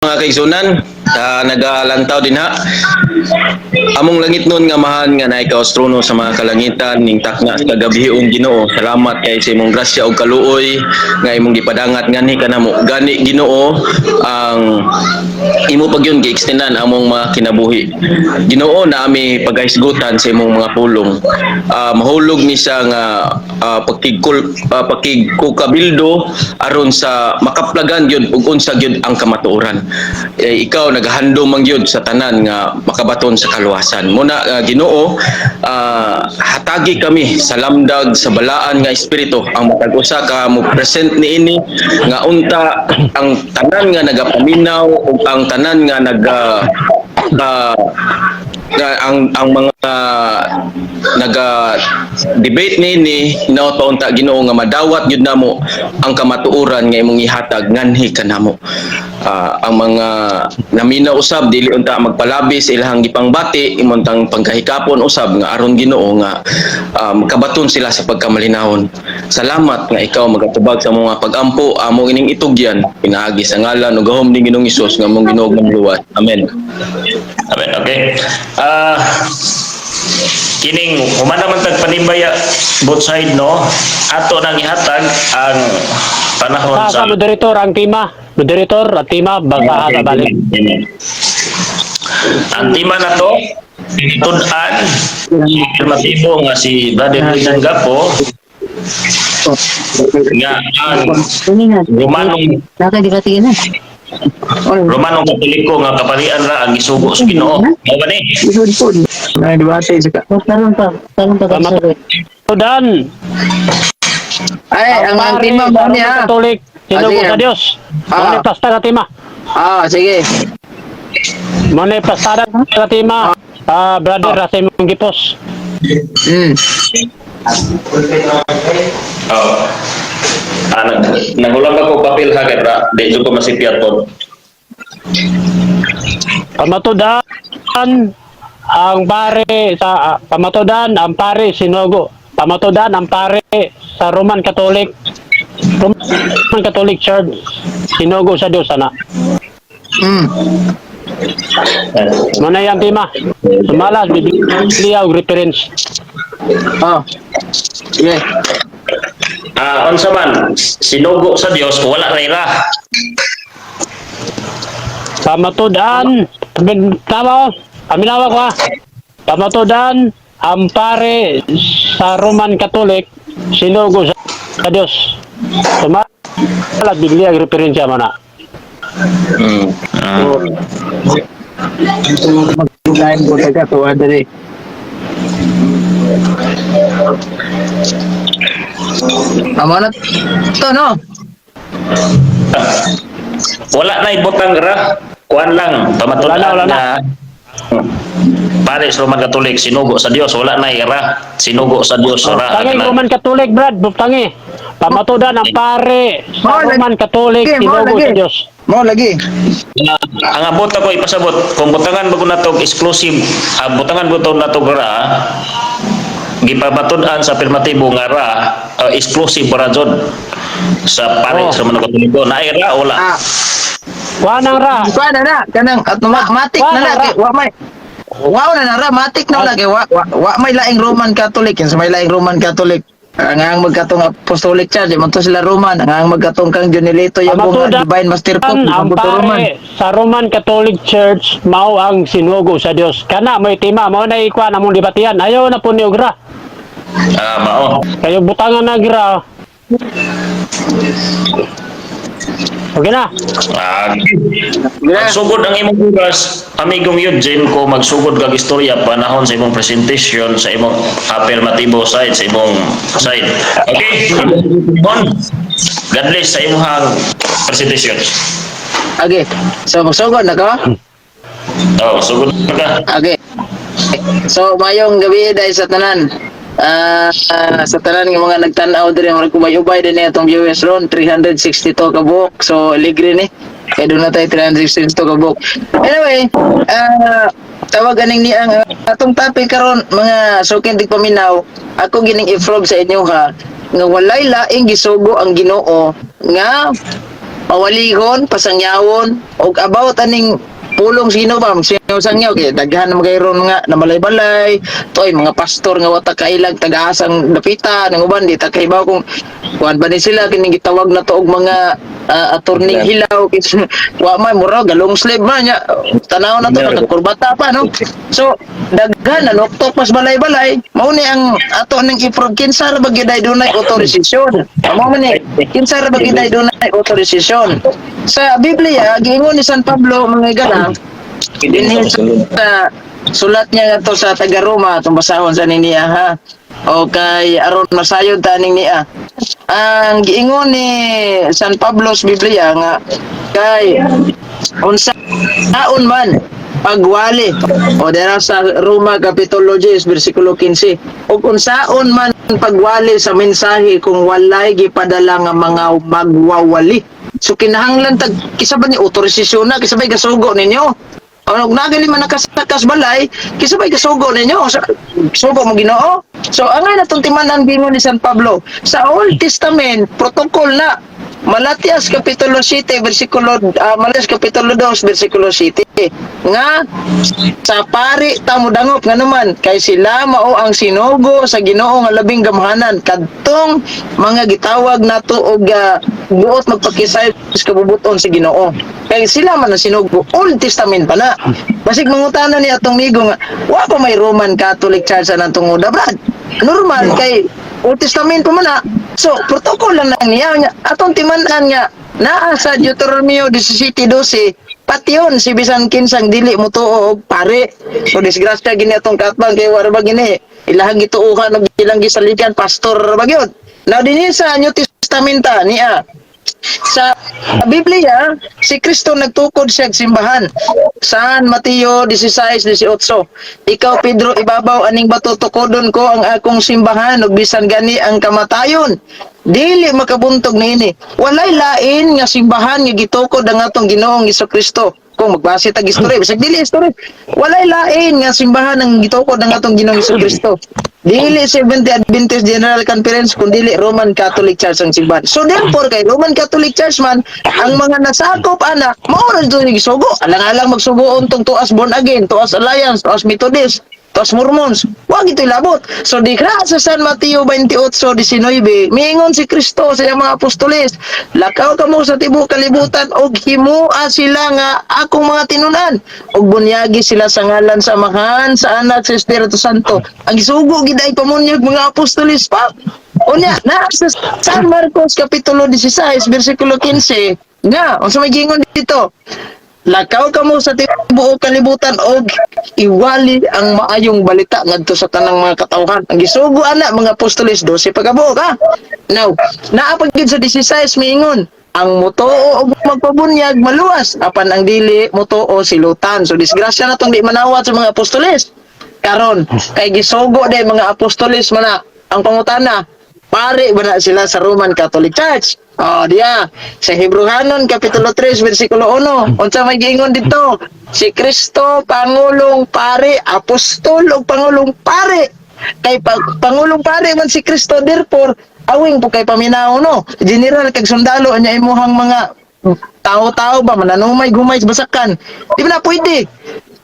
Mga kaigsunan, nagalantaw din ha. Among langit nun nga mahan nga naay kaostrono sa mga kalangitan ning takna sa kagabihong Ginoo. Salamat kay sa imong grasya ug kaluoy nga imong gipadangat ngani kanamo. Gani Ginoo ang imo pagyon gi-extendan among mga kinabuhi. Ginoo na ami paghisgutan sa imong mga pulong. Mahulog ni siya nga pakigkukabildo aron sa makaplagan gyud ug unsa gyud ang kamatuoran. Ikaw naghandom man gyud sa tanan nga makabaton sa kaluwasan. Muna Ginoo, hatagi kami sa lamdag sa balaan nga espiritu ang matag usa ka mo present niini nga unta ang tanan nga nagapaminaw ug ang tanan nga ang mga naga debate ni paunta Ginoo nga madawat gyud namo ang kamatuoran nga imong ihatag nganhi kanamo. Ang mga naminaw usab dili unta magpalabis ilahang gipangbati imong tang pagkahikapon usab nga aron Ginoo nga makabaton sila sa pagkamalinawon. Salamat nga ikaw magatubag sa mga pagampo amo ining itugyan pinaagi sa ngalan ug gahom ni Ginoong Hesus nga among Ginoo ng luwas. Amen. Amen. Okay. Kining humana man tag panimbaya both side no ato nang ihatag ang panahon sa moderator ang tima at tima baka okay, balik ang tima na to tunan afirmatibo nga si Brother Wilson Gapo nga ang Romanong Katoliko nga kapalian ra ang isugo sa Ginoo. Mao ba ni? May debate sa Taron pa Dan. Ay, ang tima mo niya. Katolik, sinugo sa Dios. Mone pasta ka tima. Sige. Mone pasta ka tima. Brother Rasa imong gipos. Nagulang ako papel ha kaya di ko masipiyat po. Pamatudan ang pare sa pamatudan ang pare sinugo. Pamatudan ang pare sa Roman Catholic Church sinugo sa Dios ana. Mana yang tima? Sumalas Biblia ug reference. Yeah. Unsa man sinugo sa Dios wala ra ira. Pamatudan tama aminawa ko ha. Pamatudan ang pare sa Roman Catholic sinugo sa Dios. Sumalas Biblia ug referensya mana. Mag-line ko taga tuwa dali. Amanat to no. Wala na ibutang ra. Kuan lang pamatudan Wala na. pare sa Roman Catholic sinugo sa Dios wala na ira. Sinugo sa Dios ra. Tangi Roman Catholic Brad, tangi. Pamatudan ang pare sa Roman Catholic sinugo sa Dios. Mo lagi. Ang abot ako ipasabot kung butangan bago nato exclusive butangan buto nato ra gipabatud-an sa afirmatibo nga ra exclusive para jud sa pare sa mga Katoliko na ira wala. Wanang ra. Kuan na kanang automatic na lagi wa may. Wow na ra matik na lagi wa may laing Roman Catholic sa may laing Roman Catholic. Ang magkatong Apostolic Church, man to sila Roman, ang magkatong kang Junilito yung mga Divine Master Pope, ang pare sa Roman Catholic Church mao ang sinugo sa Dios. Kana may tima mao na ikuan among debatian. Ayaw na po ni Ogra. Mao. Kayo butangan na gira. Okay na. Magsugod ang imong bugas, amigong Eugene ko magsugod kag istorya panahon sa imong presentation sa imong afirmatibo side sa imong side. Okay? God bless sa imong presentation. Okay. So magsugod na ka? Sugod ka. Okay. So mayong gabi dahil sa tanan. Sa tanan ng mga nagtanaw diri mga kubay-ubay din atong viewers ron 362 ka buok. So ligre ni kay doon na tayo 362 ka buok. Anyway, tawag ganing ni ang atong topic karon mga sukin di paminaw. Ako gining i-frog sa inyo ha nga walay laing gisugo ang Ginoo nga pawalihon, pasangyawon, og about aning pulong sino ba sangyaw kay daghan na magayron nga na balay-balay toy mga pastor nga wata kailag taga-asang dapita ng uban di ta kahibaw kung kuan ba ni sila kining gitawag na to og mga attorney hilaw wa man mura galong slave man nya tanaw na to pagkurbata pa no so daghan na noktok mas balay-balay mao ni ang ato ning iprog kinsa ra bagiday dunay otorisasyon mao man ni kinsa ra bagiday dunay otorisasyon sa Biblia giingon ni San Pablo mga igala dinhi sa sulat niya to sa taga Roma atong basahon sa niya ha o kay aron masayod taning niya ang giingon ni San Pablo sa Biblia nga kay unsa taon man pagwali o dira sa Roma kapitulo 10 bersikulo 15 ug unsaon man pagwali sa mensahe kung walay gipadala nga mga magwawali so kinahanglan tag kisabay ni otorisasyon na kisabay gasugo ninyo og nagali man nakasakas balay kisabay gasugo ninyo sugo mo Ginoo so angay natong timanan bingon ni San Pablo sa Old Testament protocol na Malatias kapitulo 7 bersikulo Malatias kapitulo 2 bersikulo 7 nga sa pari ta mo dangop nga naman kay sila mao ang sinugo sa Ginoo nga labing gamhanan kadtong mga gitawag nato og buot magpakisay sa kabubuton sa Ginoo kay sila man ang sinugo Old Testament pa na basig mangutana ni atong migo nga wa pa may Roman Catholic Church sa natong uda brad normal kay Old Testament pa man na so protocol lang nang niya atong timan-an nga naa sa Deuteronomio 17:12 pati yun si bisan kinsang dili mo tuo og pare so disgrasya gini atong katbang kay wala ba gini ilahang gituuhan og ilang gisalikan pastor ba gyud now dinhi sa New Testament niya sa Biblia si Kristo nagtukod siya og simbahan San Mateo 16:18 ikaw Pedro ibabaw aning bato tukodon ko ang akong simbahan ug bisan gani ang kamatayon dili makabuntog niini walay lain nga simbahan nga gitukod ang atong Ginoong Hesukristo kung magbase tag istorya bisag dili istorya walay lain nga simbahan ang gitukod ang atong Ginoong Hesukristo dili Seventh-day Adventist General Conference kun dili Roman Catholic Church ang simbahan so therefore kay Roman Catholic Church man ang mga nasakop ana mao ra dito gisugo alang-alang magsugo untong tuas born again tuas alliance tuas Methodist tuas Mormons wa gito ilabot so dikra sa San Mateo 28:19 miingon si Kristo sa iyang mga apostoles lakaw kamo sa tibuok kalibutan og himua sila nga akong mga tinunan og bunyagi sila sa ngalan sa Amahan sa Anak sa Espiritu Santo ang gisugo gid ay pamunyag mga apostoles pa unya na sa San Marcos kapitulo 16 bersikulo 15 nga unsa may gingon dito lakaw kamo sa tibuok kalibutan og iwali ang maayong balita ngadto sa tanang mga katawhan ang gisugo ana mga apostoles 12 pagkabuok ha now naa pa gid sa 16 miingon ang mutuo og magpabunyag maluwas apan ang dili mutuo silutan so disgrasya na tong di manawat sa mga apostoles karon kay gisugo day mga apostoles man na ang pangutana pare ba na sila sa Roman Catholic Church diya sa Hebrehanon kapitulo 3 bersikulo 1 unsa may giingon dito si Kristo pangulong pare apostol ug pangulong pare kay pangulong pare man si Kristo therefore awing po kay paminaw no general kag sundalo anya imuhang mga tao-tao ba mananumay gumay basakan di ba na pwede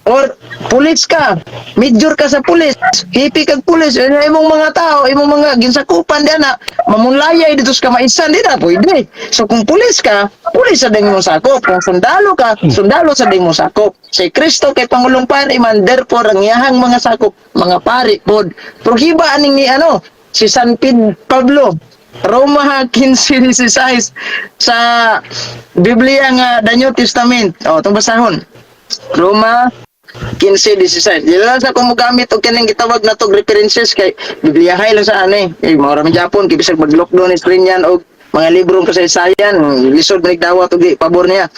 or pulis ka major ka sa pulis hipi kag pulis imong mga tao imong mga ginsakupan diana mamunlayay dito sa kamaisan di na pwede so kung pulis ka pulis sa ding mo sakop kung sundalo ka sundalo sa ding mo sakop si Kristo kay pangulong pari man therefore ang iyahang mga sakop mga pari pod prohiba aning ni si San Pablo Roma 15:16 sa Biblia nga the New Testament itong basahon Roma 15:16 dila sa kung mogamit og kining gitawag na tog references kay Bibliahay lang sa ani mao ra man Japon kay bisag mag-lockdown ni screen yan og mga librong kasaysayan lisod nagdawat og pabor niya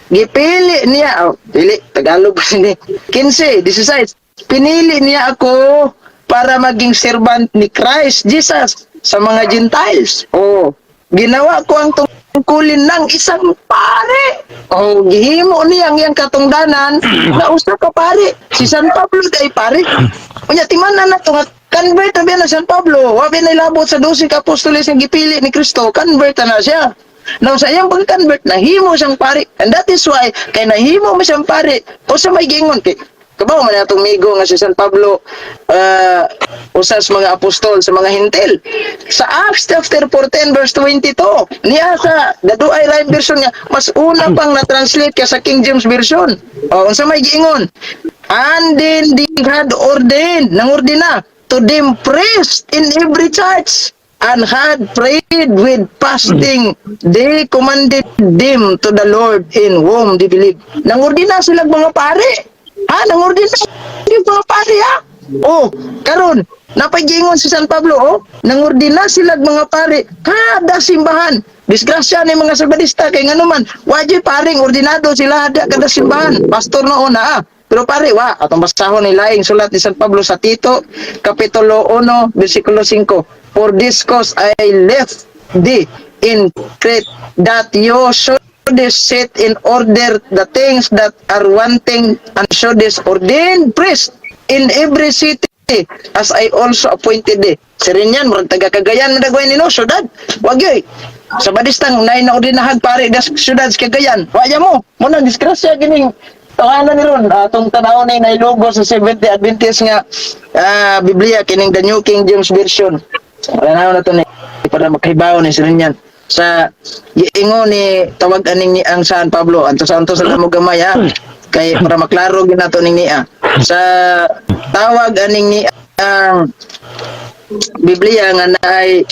gipili niya dili Tagalog ba ni 15:16 pinili niya ako para maging servant ni Christ Jesus sa mga Gentiles ginawa ko ang tungkulin ng isang pare gihimo niya ang iyang katungdanan na usa ka pare si San Pablo kay pare unya timanan na to convert na San Pablo wa ba nilabot sa 12 ka apostoles nga gipili ni Kristo convert na siya Now sa iyang pag-convert, nahimo siyang pari. And that is why, kay nahimo mo siyang pari, o sa may gingon, kay kabaw man atong migo nga si San Pablo usas mga apostol sa mga hintil sa Acts chapter 14 verse 22 niya sa daduay rhyme version nga mas una pang na-translate ka sa King James version unsa may giingon and then they had ordained nangordina to them priest in every church and had prayed with fasting they commanded them to the Lord in whom they believed nangordina sila mga pare. Nangordina yung mga pari ha? Karon, napagingon si San Pablo, nangordina sila mga pari, kada simbahan. Disgrasya ni mga sabadista, kay nga naman, wajib paring ordinado sila hada kada simbahan. Pastor na una Pero pare, atong basahon ni laing sulat ni San Pablo sa Tito, Kapitulo 1, versikulo 5. For this cause I left thee in Crete, that you should set in order the things that are wanting and should ordain priest in every city as I also appointed thee. Sirinyan, murag taga Cagayan na dagway ni no, syudad. Wag yoy. Sa badistang nay na ordinahag pare das syudad sa Cagayan. Waya mo, muna disgrasya gining tawanan ni ron atong tanaw ni nailugo sa Seventh-day Adventist nga Biblia kining the New King James Version. Tanaw na to ni para makahibaw ni sirinyan. Sa giingon ni tawag aning ni ang San Pablo antos sa mo gamay kay para maklaro ginato ning niya sa tawag aning ni ang Biblia nga naay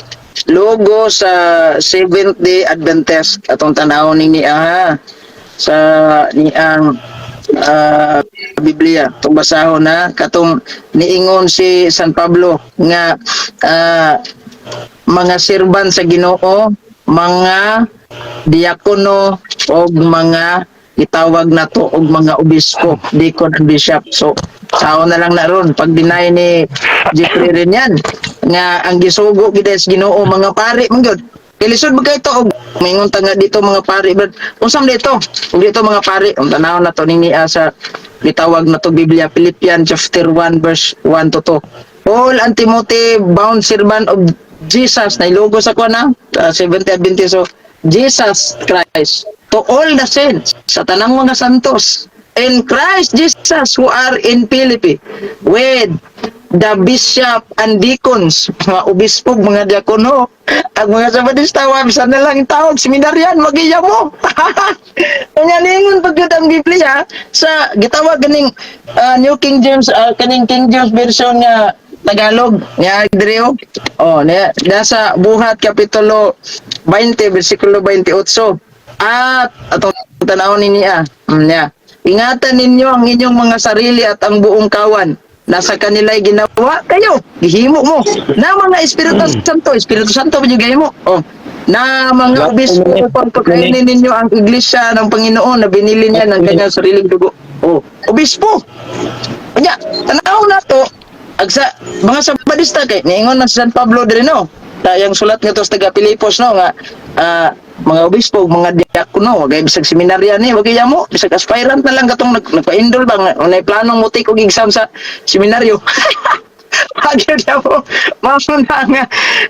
logo sa Seventh-day Adventist atong tan-aw ning niya sa niang Biblia tong basahon na katong niingon si San Pablo nga mga serban sa Ginoo, mga diakono o mga itawag na to og mga obispo, deacon and bishop. So sao na lang na ron pag deny ni Jeffrey rin yan nga ang gisugo gid sa Ginoo mga pari man gyud. Kilisod ba kay to og mingon ta nga dito mga pari but unsam dito? Ug dito mga pari ang tanaw na to ning sa gitawag na to Biblia Philippians chapter 1 verse 1 to 2. Paul and Timothy, bound servant of Jesus, na ilogo sa ko na, 70 Adventist, so Jesus Christ, to all the saints, sa tanang mga santos, in Christ Jesus who are in Philippi, with the bishop and deacons, mga obispo, mga diakono, ang mga sabadista, bisan na lang tawag, seminaryan, magiya mo. Kanya ningon pag yun ang Biblia, sa gitawag ganing New King James, kaning King James version nga Tagalog, niya Adreo. Nasa Buhat Kapitulo 20, versikulo 28. At atong tanawon niya. Ingatan ninyo ang inyong mga sarili at ang buong kawan. Nasa kanila'y ginawa kayo. Gihimo mo. Na mga Espiritu Santo ba yung gihimo? Na mga obispo upang pagkainin ninyo ang iglesia ng Panginoon na binili niya ng kanyang sariling dugo. Obispo. Kanya, tanaw na to. Agsa mga sabadista kay niingon na si San Pablo diri no. Yung sulat nga to sa taga Pilipos no nga mga obispo, mga diakono, gay bisag seminarya ni, wag iya mo, bisag aspirant na lang katong nagpa-enroll ba nga nay planong mutik og exam sa seminaryo. Agyo na mo, mamuna nga,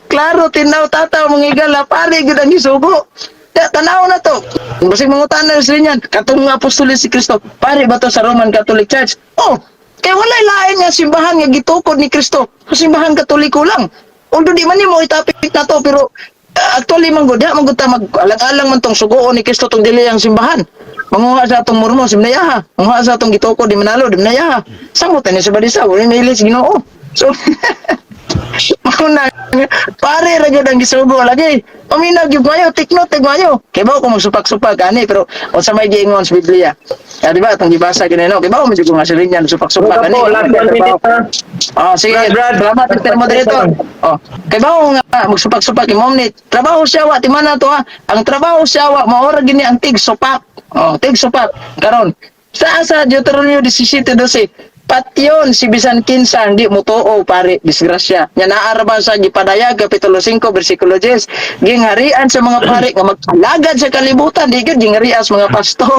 klaro, tinaw, tataw, mangigala, pare, gud ang isugo. Tanaw na to. Basig mangutan na rin yan, katong apostolis si Kristo, pare ba to sa Roman Catholic Church? Kaya walay lain nga simbahan nga gitukod ni Kristo, simbahan Katoliko lang. Although di man mo itapik na to, pero actually man gud ta mag-alang-alang man tong sugoon ni Kristo tong dili ang simbahan. Manguha sa atong Mormon si Mnayaha, manguha sa atong gitukod di Manalo di Mnayaha. Samot ni sa Badisa, wala nilis Ginoo. So mauna pare ra gyud ang gisugo lagi. Paminaw gyud mayo, tiknot mayo. Kay ba ko magsupak-supak ani pero unsa may giingon sa Biblia. Di ba atong gibasa gani no? Kay ba mo jud nga sirinyan supak-supak ani. Sige, salamat Mr. Moderator. Kay ba nga magsupak-supak imong ni trabaho siya wa timana to Ang trabaho siya wa maora gini ang tig-supak. Tig-supak karon. Sa Deuteronomio 17:12 patyon si bisan kinsa hindi mo tuo pare disgrasya nya naaraban sa gipadayag kapitulo 5 bersikulo 10 gingharian sa mga pare nga magpalagad sa kalibutan di gyud gingharias mga pastor.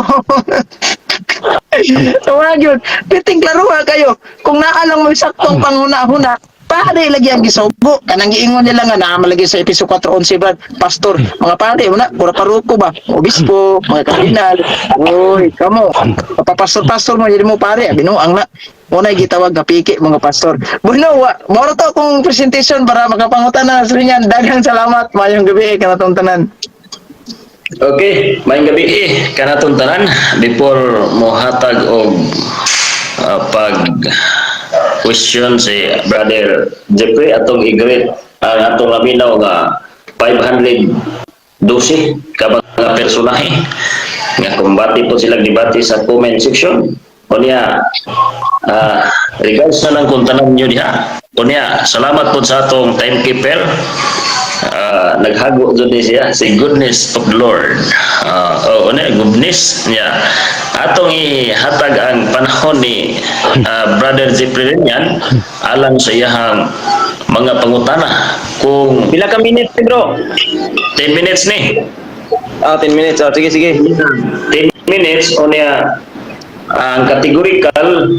So yun piting klaruha kayo kung naa lang mo saktong panghuna-huna pare lagi ang gisugo. Kanang giingon nila nga naa lagi sa episode 4:11 Brad, pastor, mga pare mo na, pura paruko ba, obispo, mga kardinal. Oy, kamo. Papapastor mo dili mo pare, binuang na. Una gitawag nga piki mga pastor. Bueno, moro to kung presentation para makapangutan na sa inyo. Daghang salamat, mayong gabi kanatong tanan. Okay, maayong gabi kanatong tanan before mo hatag og pag question si Brother Jeffrey atong i-greet ang atong laminaw nga 512 ka mga personahe nga kumbati po sila debate sa comment section. Unya regards na lang kung tanan nyo diha. Unya salamat po sa atong timekeeper. Naghago dyan siya si goodness of the Lord. Goodness niya. Atong ihatag ang panahon ni Brother Jeffrey yan alang sa iyang mga pangutana. Kung Pila ka minutes, bro? 10 minutes ni. 10 minutes. Sige, sige. 10 minutes o niya ang categorical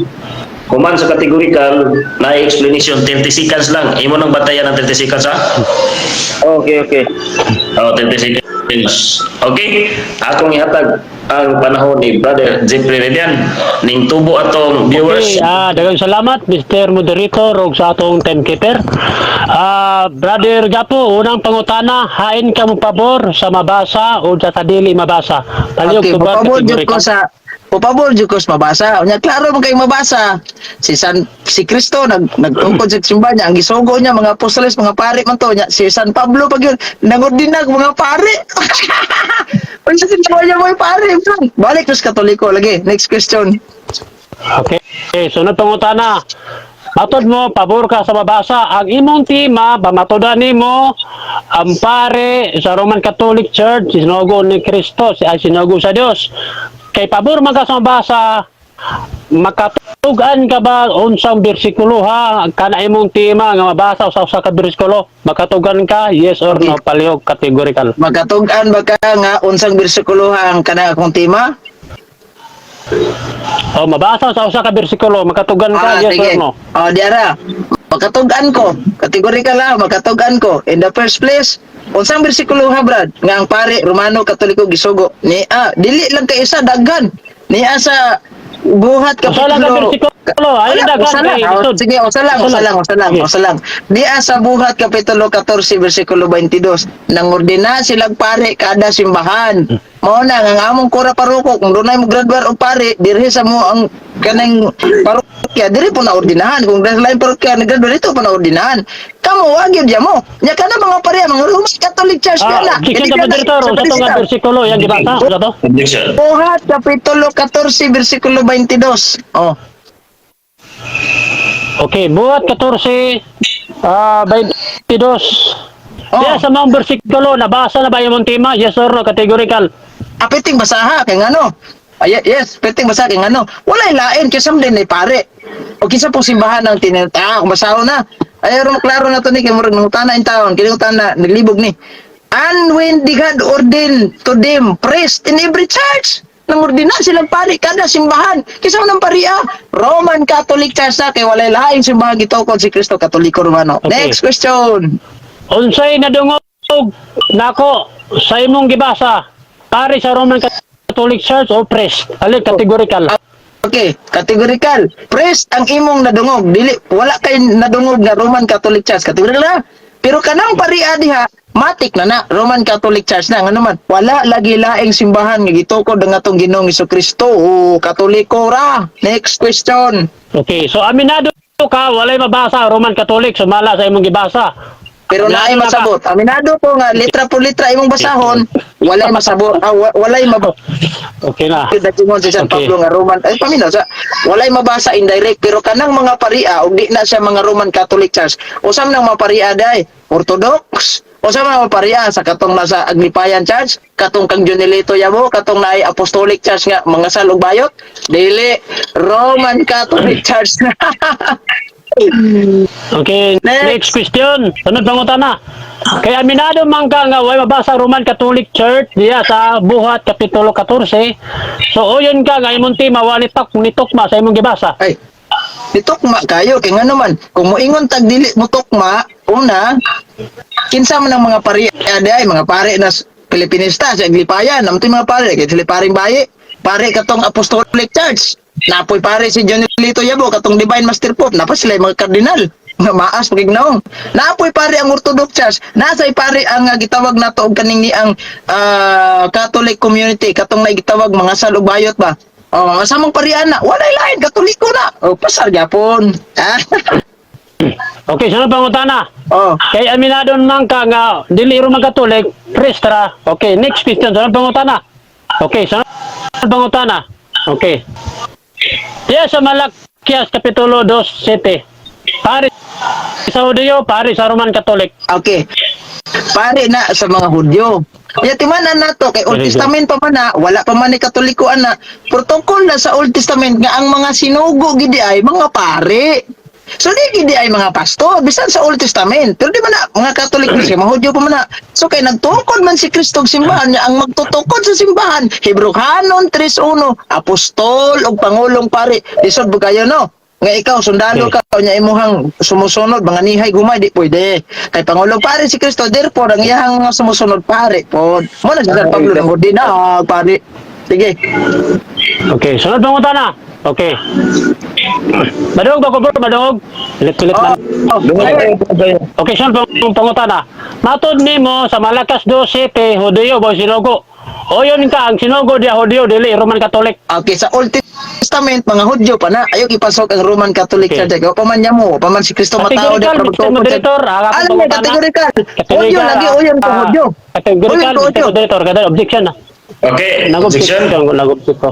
kuman sa categorical na explanation 30 seconds lang. Imo nang batayan ng 30 seconds ha? Okay, okay. 30 seconds. Okay? Akong ihatag ang panahon ni Brother Jeffrey Redian ning tubo atong viewers. Okay, daghang salamat Mr. Moderator ug sa atong timekeeper. Brother Gapo, unang pangutana, hain ka mo pabor sa mabasa o sa dili mabasa? Palihog Okay, tubar papabor jud kategorika. ko sa mabasa. Unya klaro man kay mabasa. Si Kristo nagtungkod sa simbahan niya, ang gisugo niya mga apostoles, mga pare man to niya. Si San Pablo pag yun nangordinag mga pare. Unsa sin niya mga pare? Balik sa Katoliko lagi. Next question. Okay, sunod pangutana. Matod mo, pabor ka sa mabasa. Ang imong tema, bamatodan nimo ang pare sa Roman Catholic Church, sinugo ni Kristo, sinugo sa Dios. Kay pabor man ka sa mabasa, makatugan ka ba unsang bersikulo ha? Kana imong tema nga mabasa sa ka bersikulo, makatugan ka, yes or no? Palihog categorical. Magkatug-an ba ka nga unsang bersikulo ang kana akong tema? O mabasa sa ka bersikulo, makatugan ka, yes or no? Diara. Makatugan ko. Kategorikal lang, makatugan ko. In the first place, unsang bersikulo ha, Brad? Nga ang pare, Romano, Katoliko, Gisugo. Dili lang ka isa, daghan. Sa buhat Usa lang ka kapitulo. bersikulo, ayun daghan kay lisod. Sige, usa lang. Sa buhat kapitulo 14, bersikulo 22. Nangordina silang pare kada simbahan. Mao na nga among kura paruko kung dunay mo graduar o pare dirhi sa mo ang kanang parokya diri po na ordinahan kung dahil lain parokya naggraduar dito pa na ordinahan kamo wag gyud mo nya kana mga pare mga Roman Catholic Church kana Chicken ka moderator, sa itong nga bersikulo, yan gibasa, sa to? Objection. buhat kapitulo 14 bersikulo 22 Okay, buhat 14, 22. Kaya sa mga bersikulo, nabasa na ba yung tema? Yes or no, categorical? apiting basaha kay ngano yes piting basaha kay ngano walay lain kay sam din ni pare o kinsa pong simbahan ang tinata kung basaho na ay ron klaro na to ni kay murag nangutana in taon kini utana naglibog ni and when the God ordained to them priest in every church nangordina silang pare kada simbahan kinsa man ang paria Roman Catholic Church na kay walay lain simbahan gitukod si Kristo Katoliko Romano. Okay. Next question. Unsay nadungog nako sa imong gibasa? Pare sa Roman Catholic Church o priest? Ali, categorical. Okay, categorical. Priest ang imong nadungog. Dili wala kay nadungog na Roman Catholic Church. Categorical na. Pero kanang paria diha, matik na Roman Catholic Church na ngano man. Wala lagi laing simbahan nga gitukod ang atong Ginoong Hesukristo o Katoliko ra. Next question. Okay, so aminado ka, walay mabasa Roman Catholic, sumala sa imong gibasa. Pero naay masabot. Aminado ko nga letra por letra imong basahon, walay masabot. Walay mabot. Okay na. Dagingon si San Okay. Pablo nga Roman ay paminaw sa walay mabasa indirect pero kanang mga paria og di na siya mga Roman Catholic Church usam nang mga paria day Orthodox usam nang mga paria sa katong nasa Aglipayan Church katong kang Junilito Yabo katong naay Apostolic Church nga mga salog bayot dili Roman Catholic Church. Okay, next question. Sunod pangutana. Kaya aminado man ka nga way mabasa Roman Catholic Church diya sa buhat kapitulo 14. So uyon ka nga imong tema wali nitok ma sa imong gibasa. Ay Nitukma kayo kay nga naman kung moingon tag dili mo tukma una kinsa man ang mga pari ay mga pare na Pilipinista sa Aglipayan namto mga pare kay sila paring bayi pare katong Apostolic Church napoy pare si John Lito Yabo katong Divine Master Pope napa sila mga kardinal nga maas pagignaong napoy pare ang Orthodox Church nasay pare ang gitawag nato og kaning ni ang Catholic community katong naigitawag mga salugbayot ba. Oh, samang pariana, walay lain Katoliko na. Oh, pasar gyapon. Ah. Okay, sunod pangutana. Oh. Kay aminado man ka nga dili ro magkatolik, Pristra. Okay, next question, sunod pangutana. Okay, sunod pangutana. Okay. Diya sa Malakias Kapitulo 2:7. Pare sa Hudyo, pare sa Roman Catholic. Okay. Pare na sa mga Hudyo. Ya timanan nato kay Old Very good. Testament pa man na, wala pa man ni Katoliko ana. Protocol na sa Old Testament nga ang mga sinugo gidi ay mga pare. So di gidi ay mga pastor bisan sa Old Testament. Pero di man na mga Katoliko siya mga Hudyo pa man na. So kay nagtukod man si Kristo og simbahan niya ang magtutukod sa simbahan. Hebrehanon 3:1 apostol ug pangulong pare. Lisod bu kayo no. Nga ikaw sundalo ka nya imuhang sumusunod mga nihay gumay di pwede kay pangulong pare si Kristo therefore ang iyang mga sumusunod pare po mo na si San Pablo ng ordinal pare sige Okay, sunod pangutana. Okay. Madog ba ko bro, madog? Pilit-pilit man. Okay, sunod pangutana. Matod nimo sa Malakas 2:7 Hudyo boy sinugo. O yun ka ang sinugo dia Hudyo dili Roman Catholic. okay sa Old Testament mga Hudyo pa na ayaw ipasok ang Roman Catholic Okay. Church pa man mo pa man si Kristo matao di Categorical, Mr. Moderator, alam mo kategorikal Hudyo lagi uyan ko Hudyo Categorical, Uyan ko, Mr. Moderator, kada objection na. Okay, Nag-objection objection. ko.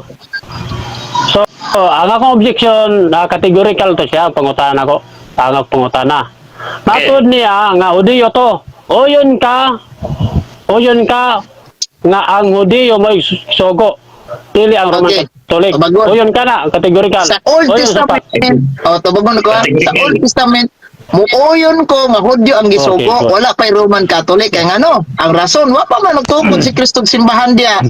So, ang akong objection na categorical to siya, pangutan ako. Ang akong pangutana. Matod niya nga Hudyo to. O yun ka nga ang Hudyo mo sugo. Dili ang Roman Okay. Catholic. Bagon. O yun ka na, categorical. sa Old O yun sa pa- Testament tubagon ko sa Old Testament muoyon ko nga Hudyo ang gisugo Okay, good. wala pay Roman Catholic kay ngano ang rason wa pa man nagtukod si Kristo og simbahan dia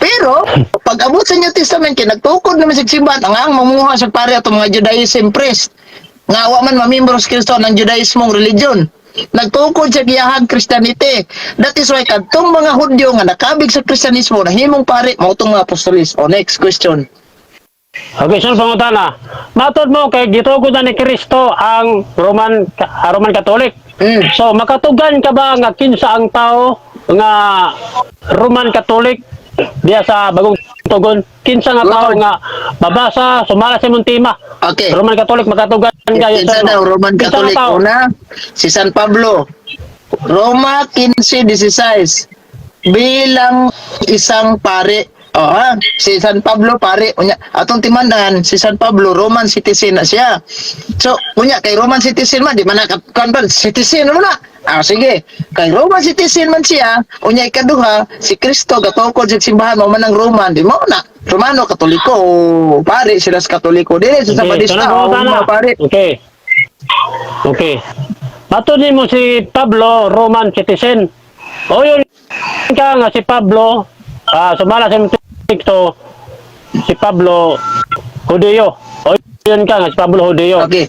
pero pag abot sa New Testament kay nagtukod naman sa simbahan ang mamuha sa pare ato mga Judaism priest nga wa man mamembro sa Kristo ng Judaismong religion nagtukod sa giyahag Christianity that is why kadtong mga Hudyo nga nakabig sa Kristyanismo nahimong pare mao tong mga apostolis next question. Okay, sunod pangutana. Matod mo kay gitugon na ni Kristo ang Roman Catholic. So makatugan ka ba nga kinsa ang tao nga Roman Catholic diya sa bagong tugon? Kinsa nga tao Lord. nga babasa sumala sa imong tema? Okay. Roman Catholic makatugan kayo Kinsa daw Roman Kinsa nga Catholic tao? una si San Pablo Roma 15:16 bilang isang pare si San Pablo pare unya atong timandan si San Pablo Roman citizen na siya so unya kay Roman citizen man di man kan citizen mo na sige kay Roman citizen man siya unya ikaduha si Kristo gatukod sa simbahan mo man ang Roman di mo na Romano Katoliko pare sila sa Katoliko dili sa Sabadista sunod pangutana. pare Okay. Okay. Matod nimo si Pablo Roman citizen. O yun ka nga si Pablo sumala sa imong TikTok si Pablo Hudyo. O yun ka nga si Pablo Hudyo. Okay.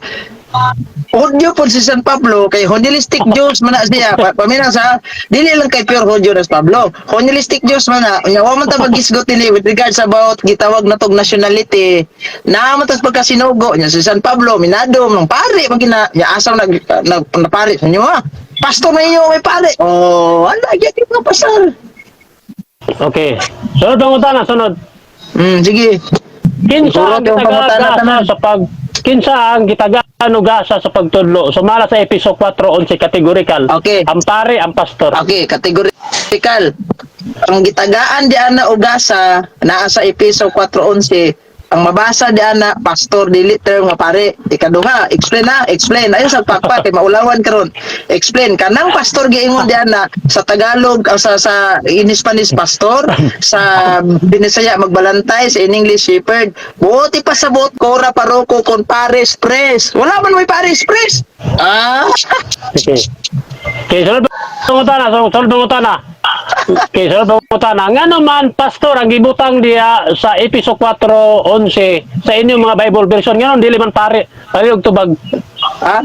Hudyo po si San Pablo kay Honilistic Jews man na siya paminaw sa dili lang kay pure Hudyo na si Pablo Honilistic Jews man na unya wa man ta magisgot ni with regards about gitawag na tog nationality na man tas pagkasinugo nya si San Pablo minado ng pare pag ina nya asaw nag pare sa inyo pastor na inyo may pare ala gyud mga pastor Okay. Sunod pangutana, sunod. sige Kinsa ang Turog yung pangutana gitagasa tanan. sa pag kinsa ang gitagano gasa sa pagtudlo sumala sa episode 4:11 categorical. Okay. Ang pare, ang pastor. Okay, categorical. Ang gitagaan di ana ugasa naa sa Efeso 4:11. Ang mabasa di ana pastor dili term nga pare. Ikaduha, explain. Ayo sa pakpak kay maulawan karon. Explain kanang pastor giingon di ana sa Tagalog o sa in Spanish pastor, sa Binisaya magbalantay, sa in English shepherd. Buti pa sabot kora paroko kon pares pres. Wala man may pares pres. Okay. Okay, sunod pangutana, sunod pangutana. Okay, sunod pangutana. Nga naman, pastor, ang gibutang diya sa episode 4:11 sa inyong mga Bible version, nga naman, dili man pare, palihog tubag. Ha?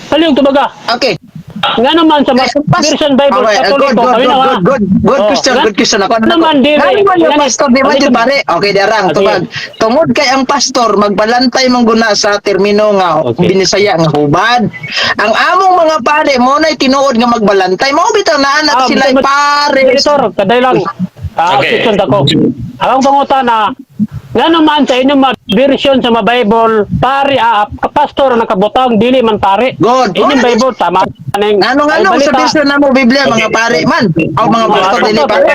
Palihog tubag ah. Okay. Nga naman sa version Bible, Okay, Katoliko, kami na nga. good question, good question. Ako naman, di ba? Naman yung Yan, pastor, di ba, yan, yun, pare? Okay, darang, Okay. tubag. Tungod kay ang pastor, magbalantay mong guna sa termino nga, Okay. binisaya nga hubad. Ang among mga pare, mo na'y tinuod nga magbalantay. Mo bitaw na anak sila pare. Editor, kaday lang. Okay. Question ako. Ang pangutana, nga naman sa inyong mga version sa mga Bible, pare, pastor na nakabutang, dili man pare. Good. Inyong Bible, tama. Ano sa version na mo Biblia, mga pare man? O mga pastor, dili pare?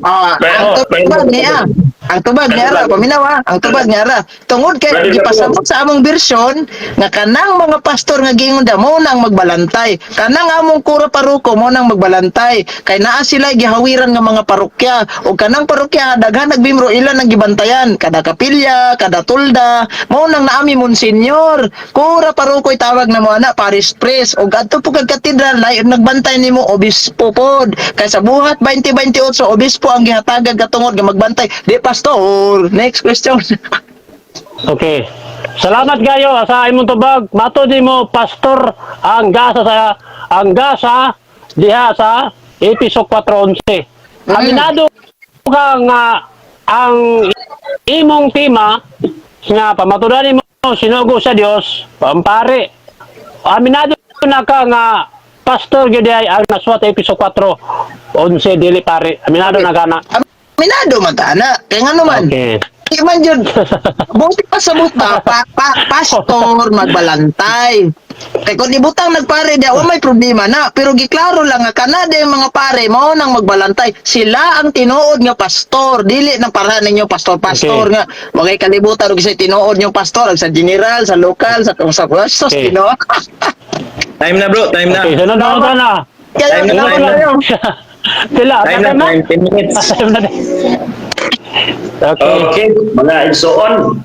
Ang tubag niya. Ang tubag niya ra, paminaw ha. Ang tubag niya ra. Tungod kay gipasabot sa among version nga kanang mga pastor nga giingon da mo nang magbalantay. Kanang among kura paruko mo nang magbalantay. Kay naa sila gihawiran nga mga parokya o kanang parokya daghan nagbimro ilan ang gibantayan, kada kapilya, kada tulda. Mo nang naami monsenyor. Kura paruko'y tawag na mo ana parish priest o adto po kag katedral na nagbantay nimo obispo pod. Kay sa buhat 2028 obispo ang gihatagag katungod nga magbantay. Di pastor. Next question. Okay. Salamat kayo sa imong tubag. Matod nimo pastor ang gasa diha sa episode 4:11. Aminado ka nga ang imong tema nga pamatudan nimo sinugo sa Dios, pampare. Aminado na ka nga pastor gyud ay ang naswat episode 4:11 dili pare. Aminado na kana. Minado man ta ana. Kaya nga naman. Okay. Di man yun. Buti pa sa buta, pastor, magbalantay. Kaya kung ibutang nagpare diya, may problema na. Pero giklaro lang nga, kanada yung mga pare mo nang magbalantay. Sila ang tinuod nga pastor. Dili nang para ninyo pastor-pastor Okay. nga. Magay kalibutan og sa tinuod yung pastor. Sa general, sa lokal, sa sos, Okay. tinuod. Time na bro, time na. Okay, sunod na ako na. Kaya Time na, nga time na. yun. Sila, Time na, time, 10 minutes. Time na din. Okay. Okay, mga igsoon.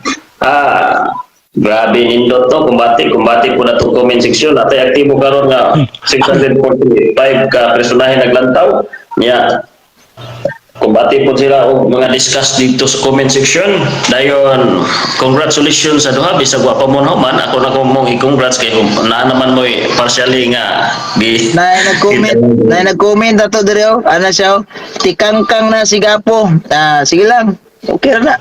Grabe nindot to, kumbati po na itong comment section. At ay aktibo karon nga 645 ka personahe naglantaw. Niya, kumbati po sila o mga discuss dito sa comment section. Dayon, congratulations sa duha. Bisag wa pa mo man. Ako na ko mong i-congrats kay na naman mo partially nga. Na nag-comment na to dire oh. Ano siya oh? Tikangkang na sigapo. Sige lang. Okay na.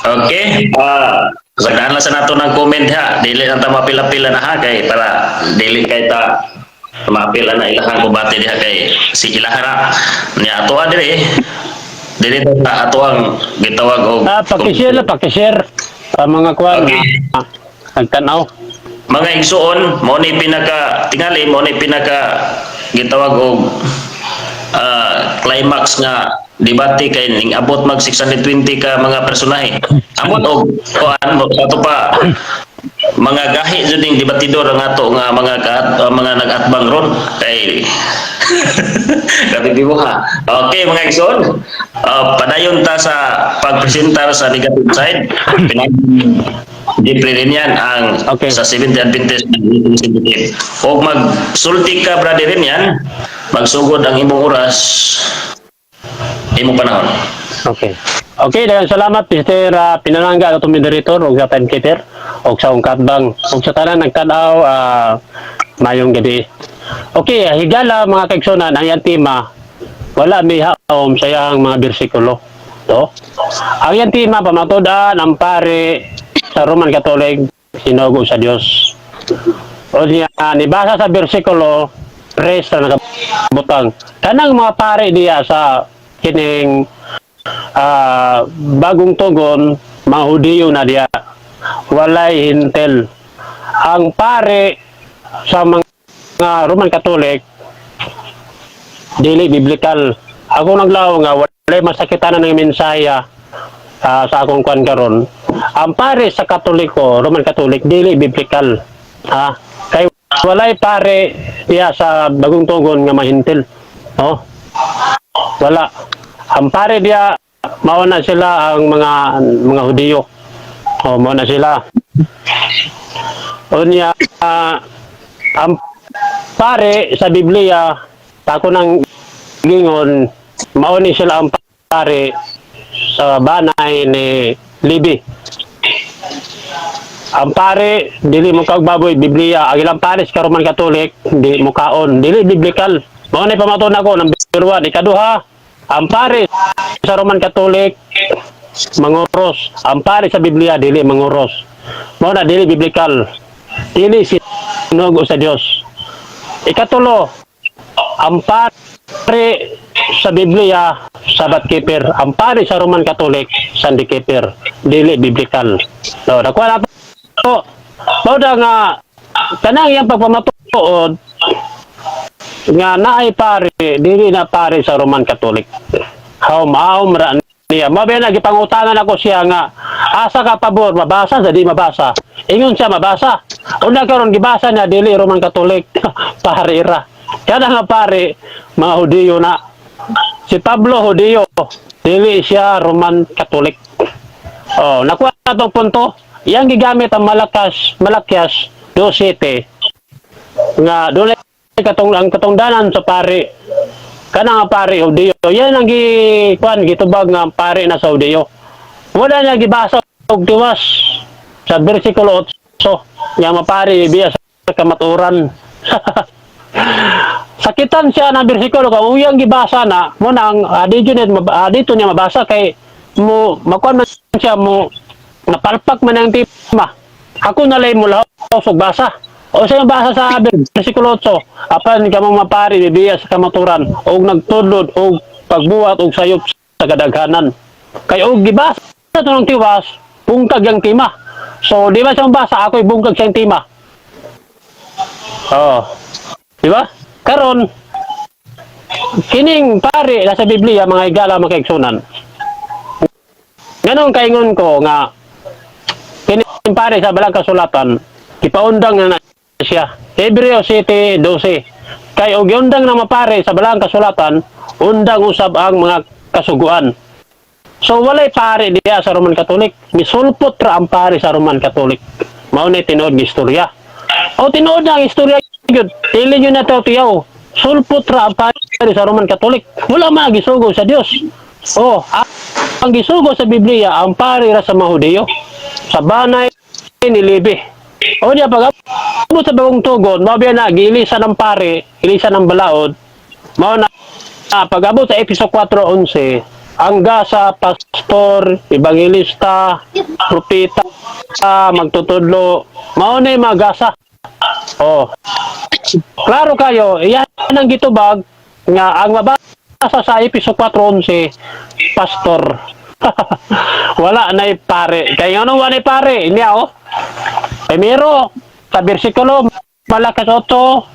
Okay. Sagdahan lang sa nato ng comment ha. Dili na ta mapila-pila na ha kay para dili kay ta mapila na ilahan ko bati diha kay si Ilahara. Nya ato dire. Dili ta ato ang gitawag og Pakishare sa mga kwan. Okay. Nagtanaw. mga igsuon mo ni pinaka tingali mo ni pinaka gitawag og climax nga debate kay ning abot mag 620 ka mga personahe. Amot og kuan mo ato pa mga gahi jud ning debatidor ang ato nga mga nag-atbang ron kay grabe bibuha. Okay mga igsoon, padayon ta sa pagpresentar sa negative side. Deeply rin yan ang Okay. sa 70 Adventist sensitive. O magsulti ka brother rin yan, magsugod ang imong oras, imong panahon. Okay. Okay, daghang salamat Mr. Pinalangga atong moderator ug sa timekeeper ug sa ungkatbang ug sa tanan nagtan-aw mayong gabi. Okay, higala mga kaigsunan ang iyang tema wala may haom sa iyang mga bersikulo. No? Ang iyang tema pamatudan ang pare sa Roman Catholic sinugo sa Dios. O niya nibasa sa bersikulo rest na nakabutang. Kanang mga pare diya sa kining bagong tugon mga Hudiyo na diya walay hintel ang pare sa mga Roman Catholic dili biblical. Ako naglaw nga walay masakitan ng mensaya sa akong kwan karon. Ang pare sa Katoliko, Roman Catholic dili biblical. Kay walay pare diya sa bagong tugon nga mahintel. Oh. Wala. Ang pare diya mao na sila ang mga Hudiyo. Mao na sila. Unya Ang pare sa Biblia, tako ng gingon, mauni sila ang pare sa banay ni Libi. Ang pare, dili mo kagbaboy Biblia. Ang ilang pare sa Roman Catholic, di mo kaon. Dili biblical. Maunay pamaton ako, number 1. Ikaduha, ang pare sa Roman Catholic, manguros. Ang pare sa Biblia, dili manguros. Mauna, dili biblical. Dili sinugo sa Dios. Ikatulo, ang pare sa Biblia, Sabbath keeper. Ang pare sa Roman Catholic, Sunday keeper. Dili biblical. No, nakuha na to. Bawda nga, kanang iyang pagpamatuod, nga naay pare, dili na pare sa Roman Catholic. Haum ra niya. Mabi na, gipangutanan ako siya nga, asa ka pabor, mabasa sa di mabasa. Ingon siya mabasa. Una karon gibasa niya, dili Roman Catholic. Pare ra. Kada nga pare, mga Hudiyo na. Si Pablo Hudiyo, dili siya Roman Catholic. Oh, nakuha na itong punto. Yang gigamit ang Malakyas 2:7 nga doon ang katungdanan sa pare. Kana nga pare Hudiyo. Yan ang gitubag nga pare na sa Hudiyo. Wala na gibasa og tiwas sa bersikulo 8 nga mapare biya sa kamaturan. Sakitan siya ng bersikulo kung uyang gibasa na mo nang dito niya mabasa kay mo makuan man siya mo napalpak man ang tema. Ako nalay mo lahat og basa. O siya basa sa bersikulo 8 apan kamong mapari bibiya sa kamaturan og nagtudlod og pagbuhat og sayop sa kadaghanan. Kay og gibasa to ng tiwas bungkag ang tema. So di ba siya basa ako'y bungkag siyang tema. Oh. Di ba? Karon kining pare sa Biblia mga igala makaigsunan. Ganun kaingon ko nga kining pare sa balang kasulatan ipaundang na siya. Hebreo 7:12. Kay og undang na mapare sa balang kasulatan, undang usab ang mga kasuguan. So walay pare diya sa Roman Catholic. Misulpot ra ang pare sa Roman Catholic. Mao ni tinuod nga istorya. O tinuod na ang istorya gyud. Dili nyo na to tiyaw. Sulpot ra ang pare sa Roman Catholic. Wala man gisugo sa Dios. Oh, ang gisugo sa Biblia ang pare ra sa mga Hudiyo. Sa banay ni Libi. O niya pag abot sa bagong tugon, mabiya na gilisan ng pare, gilisan ng balaod. Mao na pag abot sa episode 4:11, ang gasa pastor, ebangelista, propeta, magtutudlo, mao na yung mga gasa. Oh. Klaro kayo, yan ang gitubag nga ang mabasa sa episode 4:11, pastor. Wala na pare. Kaya ano wala pare? Niya oh. Primero, sa bersikulo Malakas 8,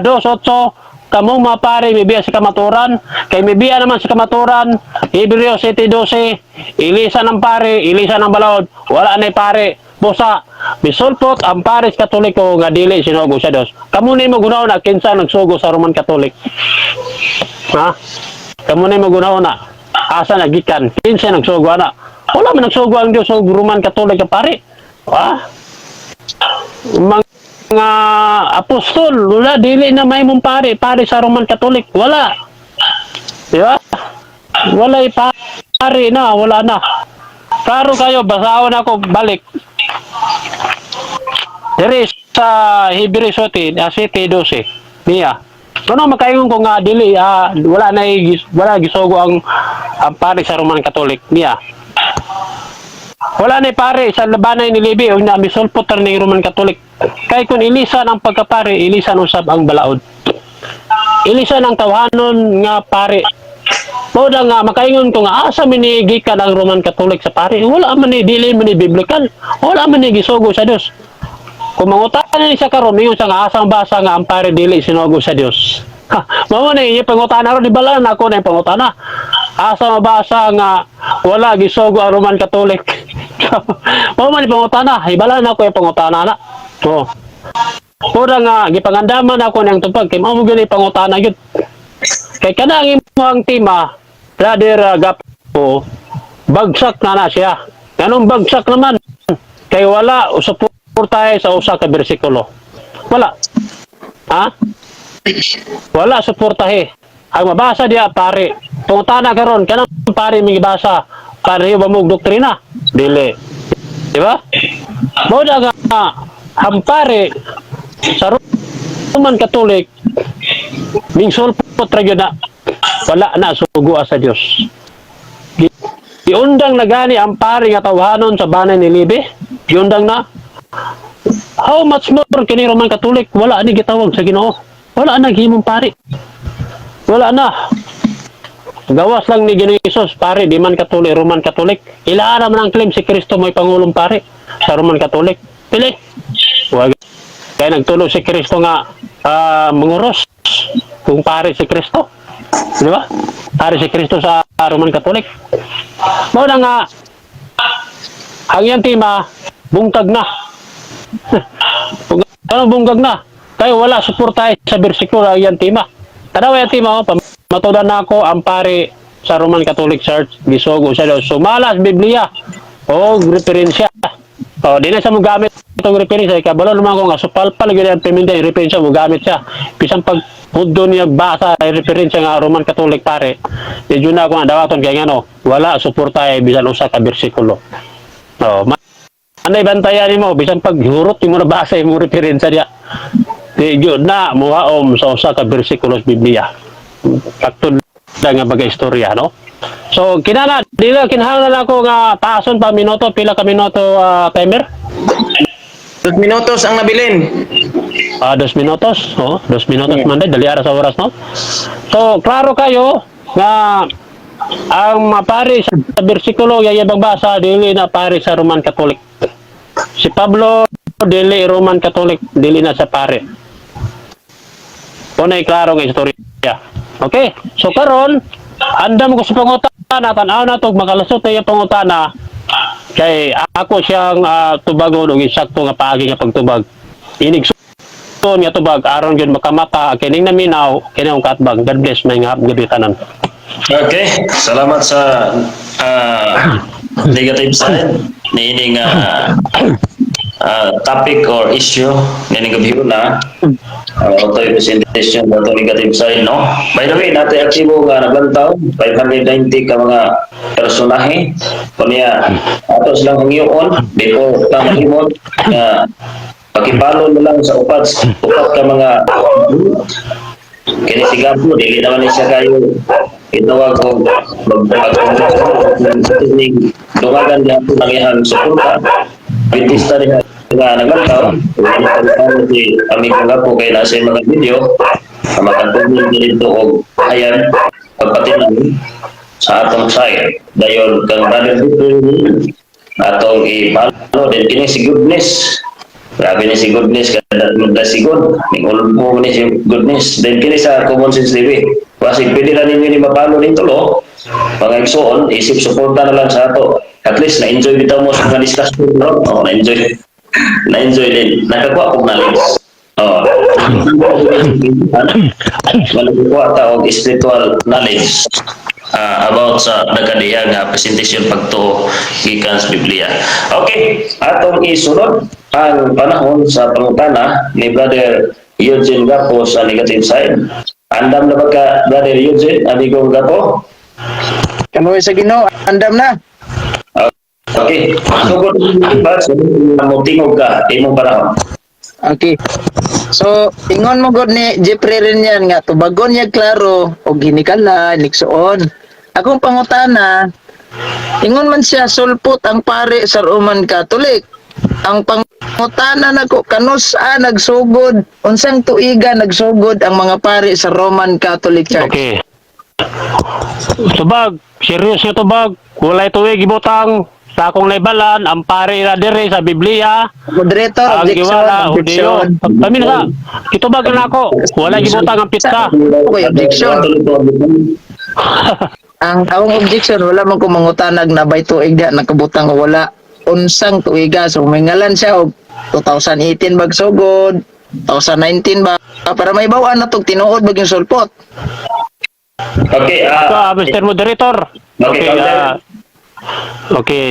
2:8, kamong mapare mibiya sa kamaturan, kay mibiya naman sa kamaturan, Hebreo 7:12, ilisan ng pare, ilisan ng balaod, wala na pare. Busa, bisulpot ang pares Katoliko nga dili sinugo sa Dios. Kamo ni mo gunaw na kinsa nagsugo sa Roman Catholic. Ha? Kamo ni mo gunaw na asa nagikan kinsa nagsugo ana. Wala man nagsugo ang Dios sa Roman Catholic ka pare. Ha? Mga apostol, wala dili na may mong pare sa Roman Catholic. Wala. Di ba? Wala pare na, wala na. Klaro kayo, basahon ako balik. Diri sa Hebreo 7:12. Niya. Kuno makaingon ko nga dili wala gisugo ang pare sa Roman Catholic niya. Wala na pare sa labanay ni Levi o na misulpot ni Roman Catholic. Kay kung ilisan ang pagkapare, ilisan usab ang balaod. Ilisan ang tawhanon nga pare. Moda nga makaingon ko nga asa man ni gikan ang Roman Catholic sa pare. Wala man ni dili man ni biblical. Wala man ni gisugo sa Dios. Kung mangutanan ni sa karon mingon sa nga asang basa nga ang pare dili sinugo sa Dios. Mao ni iya pangutana ron di balan ako na pangutana. Asa mabasa nga wala gisugo ang Roman Catholic. Mao man ni pangutana, ibalan ako yung pangutana na. Oh. Pura nga gipangandaman ako nang tupag kay mao mo gani pangutana gyud. Kay kanang imo ang tema, Brother Gapo, bagsak na siya. Ganong bagsak naman? Kay wala suportahe sa usa ka bersikulo. Wala. Ha? Wala suportahe. Ang mabasa diya pare. Tungtana karon kanang pare mingibasa. Pareho ba mo doktrina? Dili. Di ba? Mo nga ang pare sa Roman Katolik ming sulpot ra gyud na wala na sugo sa Dios. Giundang na gani ang pare nga tawhanon sa banay ni Libe. Giundang na. How much more kini Roman Katolik wala ni gitawag sa Ginoo. Wala na gihimong pare. Wala na. Gawas lang ni Ginoong Hesus, pare, di man Katolik, Roman Katolik. Ilaan naman ang claim si Kristo may pangulong pare sa Roman Katolik. Pili. Wag. Kaya nagtulog si Kristo nga manguros kung pare si Kristo. Di ba? Pare si Kristo sa Roman Katolik. Mao na nga ang iyang tema bungkag na. Anong bungkag na? Kaya wala suporta sa bersikulo ang iyang tema. Tanaw yung tema, matudan na ako ang pare sa Roman Catholic Church, gisugo siya daw. Sumalas Biblia o referensya. O, di na siya mo gamit itong referensya. Kabalo naman ko nga, supalpal yun ang piminda yung referensya mo gamit siya. Pisang pag pudo niya basa yung referensya nga Roman Catholic pare. Di yun na ako nga dawaton kaya nga no, wala suporta bisan usa ka bersikulo. O, anay bantayan mo, bisan pag hurot mo na basa yung referensya niya. Di yun na, muhaom sa usa ka bersikulo sa Biblia. Takton nga baga-istorya, no? So, kinana, di na, kinahanglan ako nga taason pa minuto, pila ka minuto timer? 2 minutos ang nabilin. 2 minutos, oh, 2 minutos man dali ara sa oras, no? So, klaro kayo nga ang mapari sa bersikulo yayabang basa dili na pare sa Roman Catholic. Si Pablo dili Roman Catholic, dili na sa pare. Unay klaro nga istorya. Okay? So karon, andam ko sa pangutana, tanaw na to makalusot na yung pangutana kay ako siyang tubagon og eksakto nga paagi nga pagtubag. Inigson nga tubag aron gyud makamata kining naminaw kining katbag. God bless may nga gabi tanan. Okay, salamat sa negative side nining topic or issue nining gabi na auto presentation dato negative side, no? By the way, natin aktibo nga naglantaw 590 ka mga personahe kunya ato silang hangiyon before ka mahimot nga pakipalo na lang sa upat ka mga kini si Gabo, dili naman siya kayo itawag ko dumagan niya po ng iyang suporta bitista niya nga naglantaw si Amigo Gabo kay nasa mga video makatulong dito og ayan pagpatinan sa atong side dayon kang brother atong ipalo din kini si Goodness. Grabe ni si Goodness kada mudda sigod ning ulod mo ni si Goodness then kini sa Common Sense TV wasig pwede na ninyo ni mapalo nito lo mga igsoon isip suporta na lang sa ato at least na-enjoy bitaw mo sa mga discussion bro na-enjoy din nakakuha kong knowledge nakakuha ta og spiritual knowledge about sa nagkadiya nga presentation pagtuo gikan sa Biblia. Okay, atong isunod ang panahon sa pangutana ni Brother Eugene Gapo sa negative side. Andam na ba ka, Brother Eugene, amigo Gapo? Kanoy sa Ginoo, andam na. Okay, sugod ba sa tingog ka imong panahon? Okay. So, ingon mo gud ni Jeffrey rin yan nga, tubagon niya klaro, o ginikala, niksoon. Akong pangutana, ingon man siya, sulpot ang pare sa Roman Catholic. Ang pangutana nako kanus nagsugod, unsang tuiga nagsugod ang mga pare sa Roman Catholic Church. Okay. Tubag, serious yung tubag. Walay tuig gibutang sa akong lebalan, ang pare na dire sa Biblia. Moderator, Ang giwala, objection. Kami na kitubag na ako. Walay gibutang ang pizza. Okay, objection. Ang akong objection, wala man ko mangutanag na bay tuig da nakabutang o wala unsang tuiga. So may ngalan siya og 2018 bag sugod, 2019 ba para may bawaan na tog tinuod bag yung sulpot. Okay, Mr. Moderator. Okay, Okay,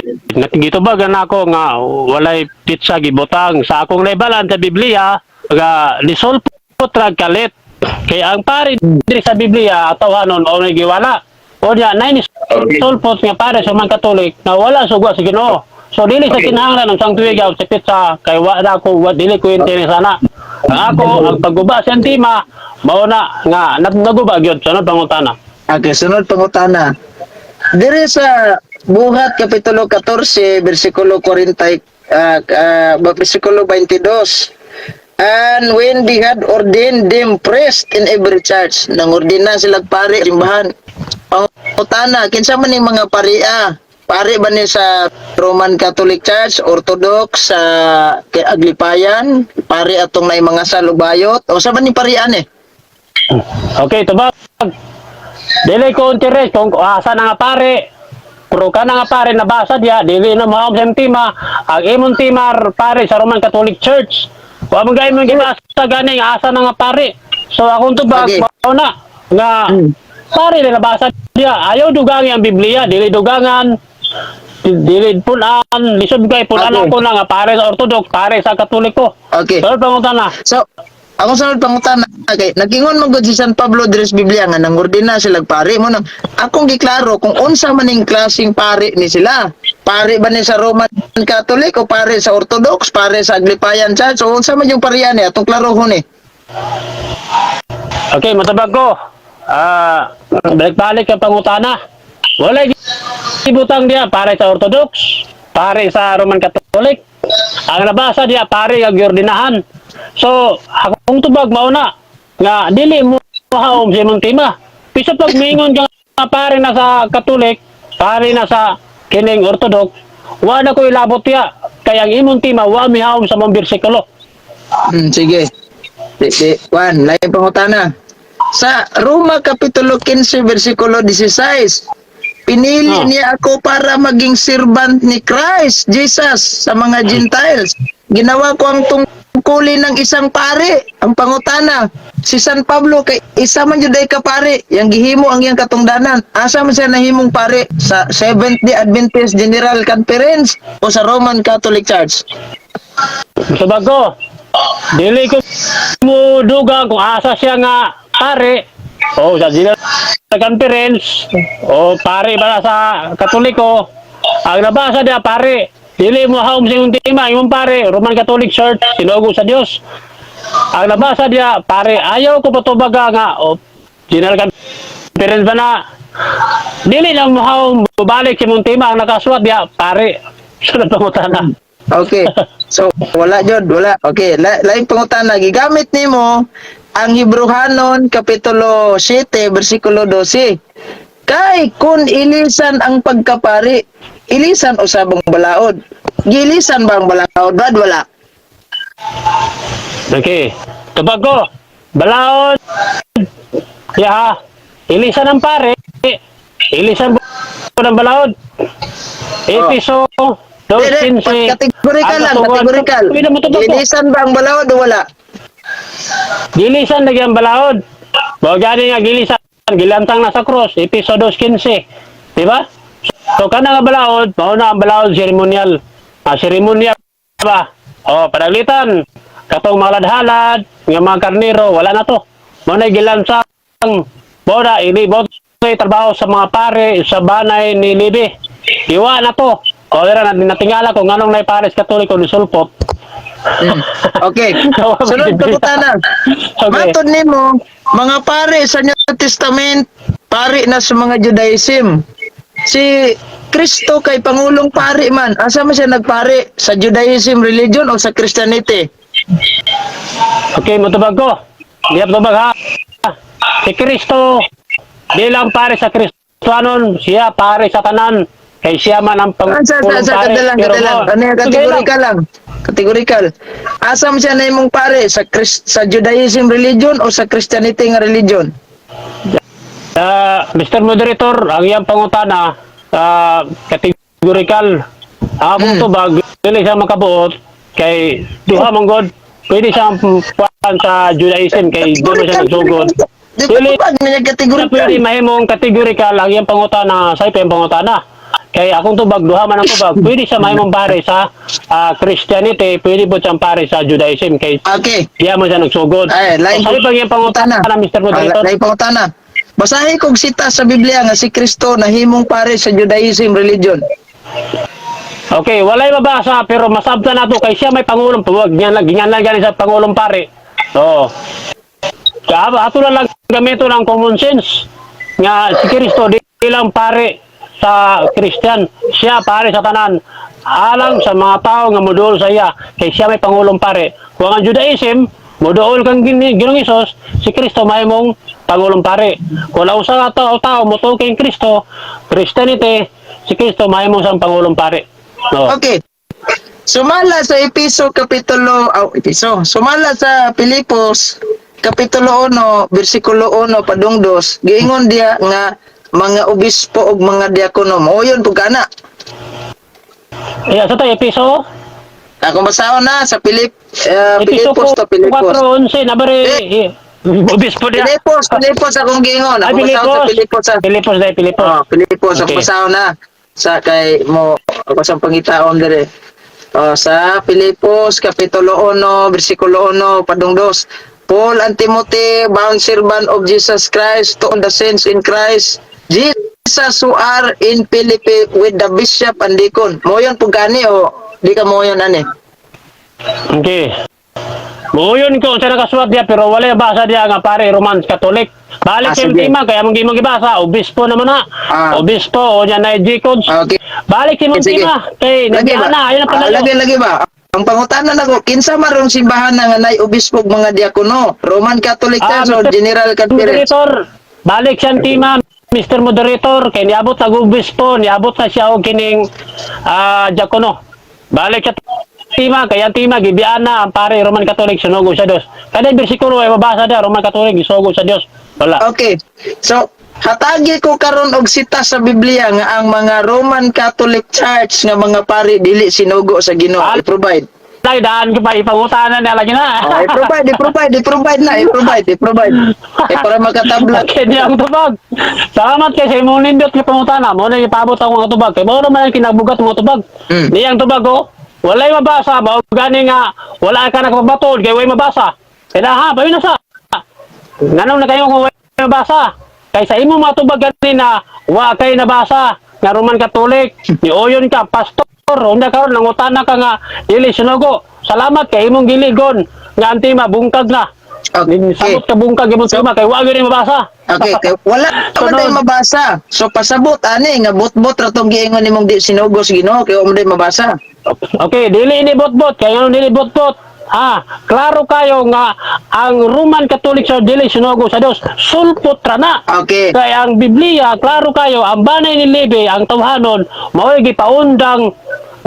gitubag na ako nga walay pizza gibutang sa akong lebalan sa Biblia nga lisulpot tragkalit. Kaya ang pare diri sa Biblia tawhanon o nagiwala. O niya, nay ni sulpot nga pare sa mga Katolik na wala sugwa sa Ginoo. So dili sa kinahanglan ng sangtuigaw sa pitsa kay wala ko dili ko interesana. Ang ako ang pagguba sa antima mao na nga naguba gyud sunod pangutana. Okay, sunod pangutana. Diri sa Buhat Kapitulo 14, versikulo 40, versikulo 22. And when they had ordained them priest in every church, nangordina sila pare simbahan. Pangutana, kinsa man ning mga paria? Pare ba ni sa Roman Catholic Church, Orthodox, sa Aglipayan, pare atong nay mga salubayot, o sa man ni parian eh? Okay, tubag. Dili ko interes kung asa na nga pare. Pero ka na nga pare nabasa diya, dili na mahom sa tema. Ang imong timar pare sa Roman Catholic Church. Wa man gay mo gibasa gani nga asa na nga pare. So akong tubag Okay. mao na nga pare na nabasa diya. Ayaw dugangi ang Biblia, dili dugangan. Dili punan, lisod kay punan Okay. ako na nga pare sa Orthodox, pare sa Katoliko. Okay. So pangutana. So, ako sunod pangutana kay nagingon man gud si San Pablo diri sa Biblia nga nangordina sila pare mo nang akong giklaro kung unsa man ning klaseng pare ni sila. Pare ba ni sa Roman Catholic o pare sa Orthodox, pare sa Aglipayan Church o unsa man yung parehan ni atong klarohon ni. Okay, matabag ko. Balik-balik ang pangutana. Wala ibutang dia pare sa Orthodox, pare sa Roman Catholic. Ang nabasa dia pare ang giordinahan. So, akong tubag mao na nga dili mo haom sa imong tema. Piso pag mingon ka nga pare na sa Catholic, pare na sa kining Orthodox, wa na ko ilabot ya. Kaya ang imong tema wa mihaom sa mong bersikulo. Sige. Juan, lain pangutana. Sa Roma Kapitulo 15, versikulo 16, pinili niya ako para maging servant ni Christ, Jesus, sa mga Gentiles. Ginawa ko ang tungkulin ng isang pare. Ang pangutana, si San Pablo, kay isa man juday ka pare, yang gihimo ang iyang katungdanan. Asa man siya nahimong pare? Sa Seventh-day Adventist General Conference o sa Roman Catholic Church? Tubag ko. Dili ko mo duga kung asa siya nga pare o sa General Conference o pare ba sa Katoliko. Ang nabasa dia pare, dili mo haom sa imong tema, imong pare Roman Catholic Church, sinugo sa Dios. Ang nabasa dia pare, ayaw ko patubaga nga o General Conference ba na dili lang mo haom balik sa imong tema, ang nakasuwat dia pare. Sunod pangutana. Okay. So, wala jud, wala. Okay, lain pangutana, gigamit nimo ang Hebrehanon Kapitulo 7, versikulo 12. Kay kun ilisan ang pagkapari, ilisan o sabang balaod. Gilisan ba ang balaod? Brad, wala. Okay. Tubag ko. Balaod. Ya. Ilisan ng pare. Ilisan ko ng balaod. Episo. Kategorikal lang, kategorikal. Gilisan ba ang balaod o wala? Gilisan lagi ang balaod. Bawa gani nga gilisan. Gilantang na sa cross. Episodo 15. Diba? So, kana nga balaod, mauna ang balaod seremonial. Seremonial ba? O, panaglitan. Katong mga ladhalad, nga mga karnero, wala na to. Mauna gilansang. Boda, ilibot trabaho sa mga pare, sa banay ni Libi. Iwa na to. O, dira, natingala ko, nganong na pares katoliko ni Sulpot. Okay. Sunod pangutana. Okay. Matod nimo, mga pare sa New Testament, pare na sa mga Judaism. Si Kristo kay pangulong pare man. Asa man siya nagpare? Sa Judaism religion o sa Christianity? Okay, matubag ko. Di tubag ha. Si Kristo, di lang pare sa Kristoanon, siya pare sa tanan. Kay siya man ang pangulong Sa pare. kadalang. Ano yung kategorikal lang? Kategorikal. Asa man siya na imong pare? Sa Judaism religion o sa Christianity nga religion? Mr. Moderator, ang iyang pangutana kategorikal. Ang tubag, dili siya makabuot kay duha man god. Pwede siyang puan sa Judaism kay doon siya nagsugod. Di ba tubag niya Pwede kategorikal? mahimong kategorikal ang iyang pangutana sa ipang pangutana. Kay akong tubag, duha man ang tubag. Pwede siya mahimong pare sa Christianity, pwede po siyang pare sa Judaism. Kay Okay. diya mo siya nagsugod. Ay, lain Sabi pag yung pangutana na Mr. Moderator. Lain pangutana. Basahin kong sita sa Biblia nga si Kristo nahimong pare sa Judaism religion. Okay, walay mabasa pero masabta na to kay siya may pangulong tuwag. Ganyan lang galing sa pangulong pare. Oo. Kaya ato na lang gamito ng common sense nga si Kristo di lang pare sa Christian, siya pare sa tanan. Alang sa mga tao nga moduol sa iya kay siya may pangulong pare. Kung ang Judaism moduol kang Ginoong Hesus, si Kristo may mong pangulong pare. Kung usa ka tao motuol kay Kristo, Christianity, si Kristo may mong sang pangulong pare. No. Okay. Sumala sa Sumala sa Pilipos Kapitulo 1, versikulo 1 padung 2, giingon diya nga mga obispo ug mga diakono mo yun pugana. Sa tayo episo? Akong basahon na sa Episo Pilipos to Pilipos. 4:11 na bare obispo dia. Pilipos akong giingon. Akong basahon sa Pilipos. Pilipos. Oh, Pilipos Okay. akong basahon na sa kay mo ako sa pangitaon dire. Sa Pilipos Kapitulo 1, versikulo 1 padung 2. Paul and Timothy, bound servant of Jesus Christ, to the saints in Christ, Jesus who are in Philippi with the bishop and deacon. Mo yun po gani o di ka mo yun ani? Okay. Muyon ko sa nakasulat dia pero wala basa dia nga pare Roman Catholic. Balik sa sige. tema kaya mong gimong gibasa obispo naman na. Obispo o nya na deacons. Okay. Balik sa mong Sige. tema kay Lagi nagihan ba? na ayun na pala. Lagi ba? Ang pangutanan nako, kinsa maron simbahan nga nay obispo ug mga diakono? Roman Catholic Church or Mr. General Conference? Moderator, balik siyang tema Mr. Moderator kay niabot na obispo, niabot na siya og kining diakono. Balik sa tema kaya tema gibian na ang pare Roman Catholic sunugo sa Dios. Kada bersikulo ay mabasa dia Roman Catholic gisugo sa Dios. Wala. Okay. So, hatagi ko karon og sita sa Biblia nga ang mga Roman Catholic Church nga mga pari dili sinugo sa Ginoo. I-provide. Tay daan ko pa ipangutanan na lagi na. I-provide na. Para makatabla. Okay, di ang tubag. Salamat kay sa imong nindot nga pangutana. Mo na ipabot ang mga tubag. Kay mo naman ang kinabugat mga tubag. Di ang tubag ko. Walay mabasa, mao gani nga wala ka nagpabatod kay way mabasa. Kaya ha, bayo na sa. Nganong na kayo kung way mabasa? Kay sa imo matubag gani na wa kay nabasa nga Roman Catholic. Ni oyon ka pastor, unda karon nangutana ka nga dili sinugo. Salamat kay imong giligon nga anti mabungkag na. Okay. Sabot ka bungkag imong tema kay wa gyud mabasa. Okay, kay wala man day mabasa. So pasabot ani nga bot-bot ra tong giingon nimong di sinugo sa Ginoo kay wa man day mabasa. Okay, dili ini bot-bot. Kaya ano dili bot-bot? Klaro kayo nga ang Roman Catholic sa dili sinugo sa Dios. Sulpot ra na. Okay. Kaya ang Biblia, klaro kayo, ang banay ni Levi, ang tawhanon, mao'y gipaundang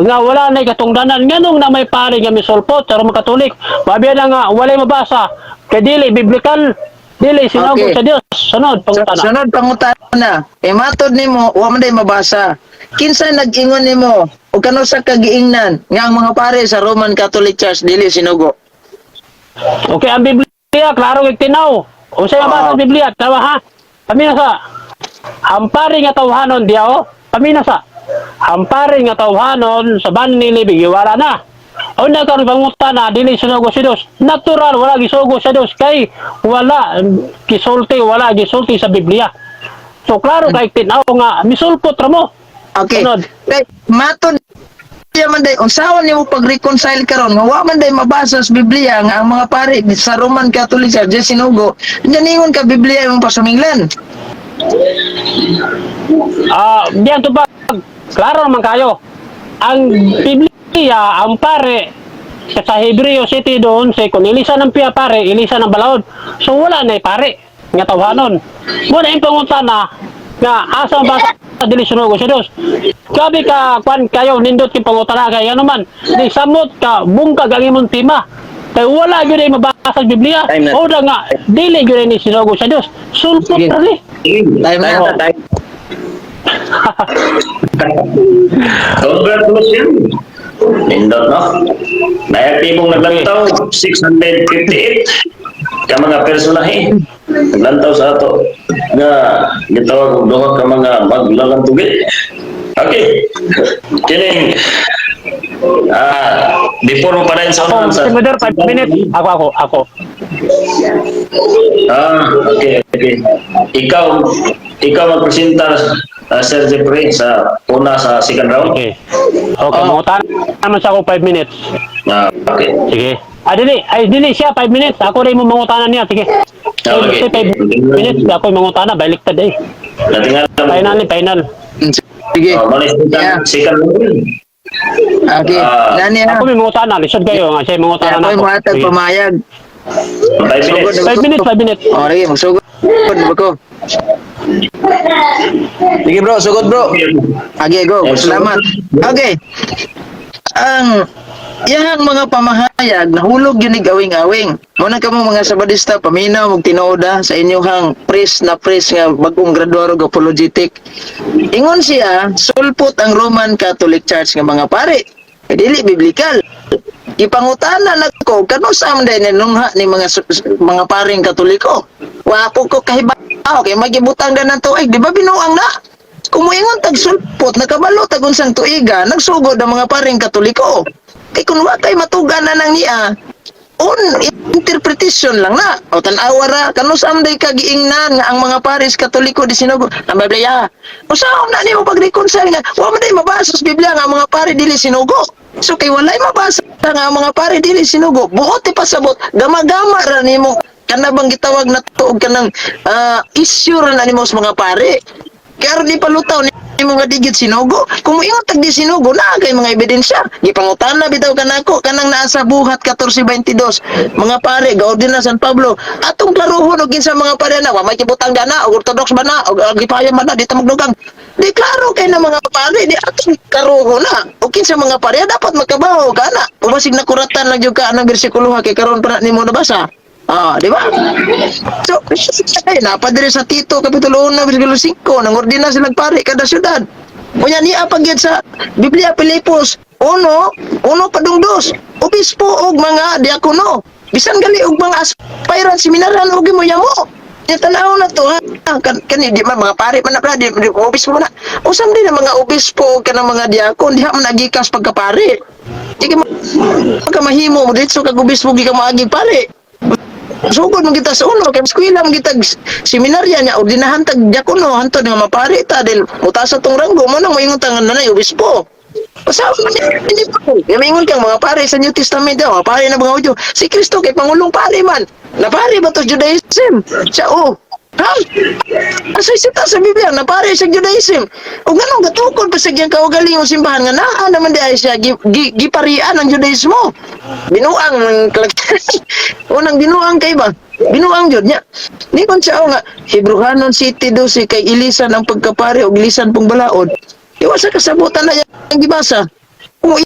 nga wala na katungdanan. Nganong na may pare nga misulpot sa Roman Catholic. Babiya na nga, walay mabasa. Kaya dili, biblical, dili sinugo Okay. sa Dios. Sunod, pangutana. Sunod pangutana. Matod nimo wa man day mabasa. Kinsa nag-ingon nimo o kano sa kagiingnan nga ang mga pare sa Roman Catholic Church dili sinugo? Okay, ang Biblia, klaro kay tinaw. O siya mabasa ang Biblia, tawa ha? Paminasa. Hampari nga tawhanon diya o. Paminasa. Hampari nga tawhanon sa ban ni Levi, wala na. O na karon pangutana dili sinugo si Dios. Natural wala gisugo sa Dios kay wala wala gisulti sa Biblia. So klaro kay tinaw nga misulpot ra mo. Okay. Sunod. Kay matod diya man day unsaon nimo pag-reconcile karon nga wa man day mabasa sa Biblia nga ang mga pare sa Roman Catholic Church dili sinugo. Ningon ka Biblia imong pasuminglan. Diyan to ba? Klaro naman kayo. Ang Biblia, ang pare, sa Hebreo City doon, kung ilisa ng piya pare, ilisa ng balaod. So wala na pare, nga tawhanon. Muna yung pangutana, nga asa ba sa dili sinugo sa Dios. Gabi ka, kwan kayo, nindot yung pangutana kay ano man, di samot ka, bungkag ang imong tema. Kaya wala yun ay mabasa sa Biblia. O da nga, dili yun ay ni sinugo sa Dios. Sulpot Sige. rin. Time na time. Congratulations. Nindot, no? Nayaktibong naglantaw, 658 ka mga personahe. Naglantaw sa ato nga gitawag og duha ka mga maglalantugit. Okay. Kining before mo pa rin sa unahan sa... Senador, 5 minutes. Ako. Okay. Ikaw magpresenta, Sir Jeffrey, sa una sa second round. Okay. Okay, mangutan naman siya ako 5 minutes. Okay. Sige. Dili siya 5 minutes. Ako rin mo mangutanan niya. Sige. Okay. 5 minutes. Ako yung mangutanan. Baliktad eh. Natingan mo. Final. Sige. Malis Yeah. second round. Okay. Nani ha? Ako may mangutanan. Lisod kayo. Nga siya yung Kaya mangutanan ako'y ako. mahatag Sige. pamayag. 5 minutes. 5 minutes. O, sige, magsugod. Bako. Sige bro, sugod bro. Okay, go. Salamat. Okay. Ang iyang mga pamahayag nahulog yun ni gawing-awing. Muna ka mo mga sabadista paminaw mong tinooda sa inyong pres nga bagong graduaro ng apologetic. Ingon siya, sulpot ang Roman Catholic Church nga mga pare. Dili biblikal. Ipangutana nako kano sa amday ninungha ni mga paring Katoliko. Wa ko kahibaw kay magibutang danan tuig, di ba binuang na? Kumuingon tag sulpot nakabalo tag unsang tuiga, nagsugod ang mga paring Katoliko. Kay kun wa kay matugan na nang niya, interpretation lang na. O tan-awa ra kano sa amday kagiingnan nga ang mga paris Katoliko di sinugo ang Biblia. O saan na nimo pag-reconcile nga wa man day mabasa sa Biblia nga ang mga pare dili sinugo. So kay walay mabasa nga ang mga pare dili sinugo. Buot ipasabot gama-gama ra nimo kana bang gitawag na tuog kanang issue ra na nimo sa mga pare. Kaya di palutaw ni mga digit sinugo. Kung ingon tag di sinugo na kay mga ebidensya. Gipangutana bitaw kanako kanang naa sa buhat 14:22. Mga pare gaordina San Pablo. Atong klaruhon og kinsa mga pare na wa may kibutang dana og orthodox ba na og gipayam man na dito magdugang. Di klaro kay na mga pare di atong karuhon na. Og kinsa mga pare dapat makabaho kana. Umasig na kuratan lang jud ka anang bersikulo kay karon pa na nimo nabasa. Di ba? So, napadiri sa Tito, Kapitulo 1, Versikulo 5, nang ordina silang pare kada syudad. Kunya niya pagyad sa Biblia Pilipos, 1 padung 2, obispo og mga diakono. Bisan gali og mga aspirant seminaran og mo yamo. Di tanaw na to ha. Kani di man mga pare man na di obispo na. Usam din ang mga obispo kanang mga diakon diha man nagikas pagkapare. Di ka mahimo mo dito kag obispo gi ka maagi pare. Sugod mo kita sa uno, kaya eskwela mo kita seminarya niya, ordinahan tag diakono, hantod nga mapari ta, dahil mutasa tong ranggo, mo nang maingon tangan na obispo. Pasawa mo niya, hindi pa ko. Kaya maingon kang mga pare sa New Testament, mga pare na mga udyo. Si Kristo kay Pangulong pare man. Napari ba to Judaism? Siya, ha? Asay sita sa Biblia, napari sa Judaism. O ganun, gatukod pa sa giyang kaugaling o simbahan nga naa naman di ay siya giparian ang Judaismo. Binuang ng unang binuang kay ba? Binuang jud niya. Ni kon siya nga Hebrehanon City 12 kay ilisan ang pagkapare og ilisan pong balaod. Iwa sa kasabutan na yang gibasa. Kung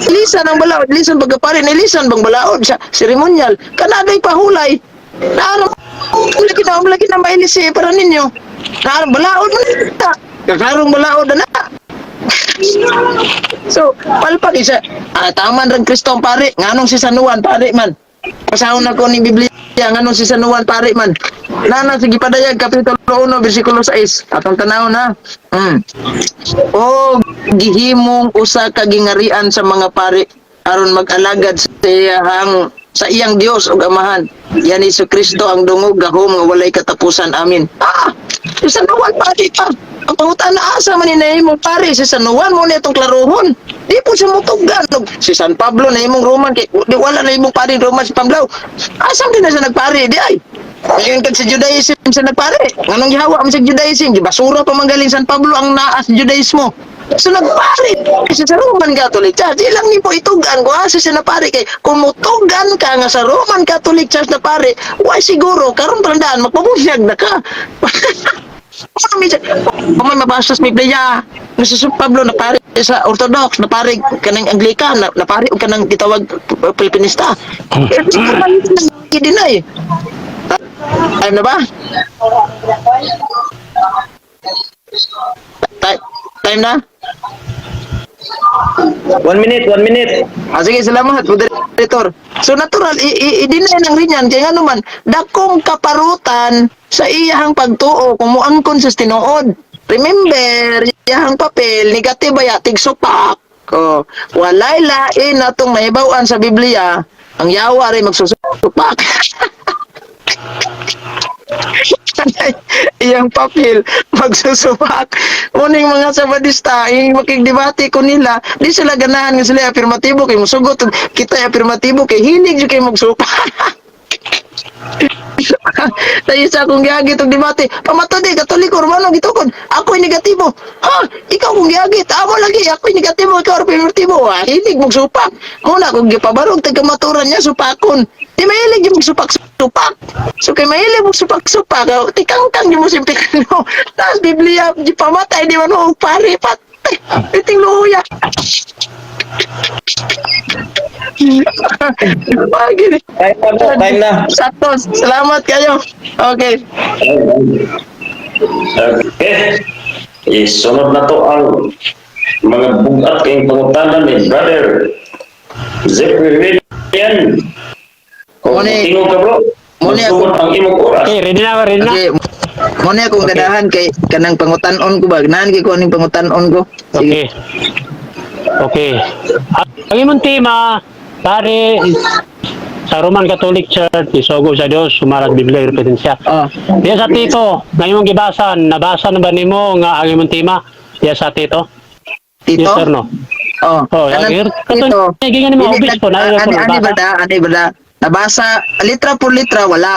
ilisan ang balaod, ilisan pagkapare, ilisan bang balaod siya seremonyal. Kanaday pahulay. Naano lagi na mailisi para ninyo. Naano balaod na. Kakarong balaod na. So, palpag isa, taman rin Kristong pare, nganong si San Juan pare man. Pasahon ako ni Biblia, nganong si San Juan pare man. Nana, sige padayag, Kapitulo 1, Versikulo 6. Atong tanaw na. O gihimong usa ka gingarian sa mga pare aron mag-alagad sa iyang Dios ug Amahan. Yan Hesus Kristo ang dungog gahom nga walay katapusan. Amin. Si San Juan pare pa. Ang pangutan na asa man ni mo pare si San Juan mo na itong klaruhon. Di po siya mutugan. Si San Pablo na imong Roman kay di wala na imong pare Roman si Pablo. Asam din na siya nagpare di ay. Ngayon kag sa Judaism siya nagpare. Nganong gihawa mo sa Judaism? Gibasura pa manggaling San Pablo ang naa sa Judaismo. So nagpare sa Roman Catholic Church. Ilang ni po itugan ko asa siya na pare kay kung mutugan ka nga sa Roman Catholic Church na pare, why siguro karon tandaan magpabunyag na ka. Kung may mabasa sa Biblia, si Pablo na pare sa Orthodox, na pare kanang Anglican, na pare o kanang gitawag Pilipinista. Hindi na eh. Time na ba? Time na? 1 minute. Sige, salamat, moderator. So, natural, i-deny ng rinyan, kaya nga naman, dakong kaparutan sa iyahang pagtuo, kung muangkon sa tinuod. remember, yahang papel, negative ba tig supak. Oh, walay lain atong nahibawan sa Biblia, ang yawa rin magsusupak. Iyang papel magsusupak. Muning mga sabadista, yung makigdebate ko nila, di sila ganahan nga sila afirmatibo kay musugot kita afirmatibo kay hilig jud kay magsupak. Tayo sa akong gihagit og debate, pamato di Katoliko Romano gitukod. Ako'y negatibo. Ha, ikaw kung gihagit, amo lagi ako'y negatibo, ikaw afirmatibo. Ah, hilig magsupak. Muna kung gipabarog tagamaturan niya supakon. Di mahilig yung magsupak-supak. So kay mahilig magsupak-supak, tikang-kang yung musip tikano. Tapos Biblia, di pamatay, di man mo pare patay. Iting luya. Pagi. Time na. Sakto, salamat kayo. Okay. Okay. Isunod na to ang mga bugat kayong pangutanan ni Brother Zephyr William. Kung Muni. tingog ka bro, Muni magsugod ang imong oras. Okay, ready na, ready na. Okay. Muna akong gadahan kay kanang pangutan-on ko ba? Ganahan kay ko aning pangutan-on ko. Okay. Okay. Ang imong tema, pare, sa Roman Catholic Church, isugo sa Dios, sumarat Biblia, repetensya. Oh. Diya sa tito, nga imong gibasan, nabasa na ba nimo nga ang imong tema? Diya sa tito? Tito? Yes or no? Oh. Oh, Kanang kato, gigan mo obis po, na ani ba? Nabasa litra por litra wala.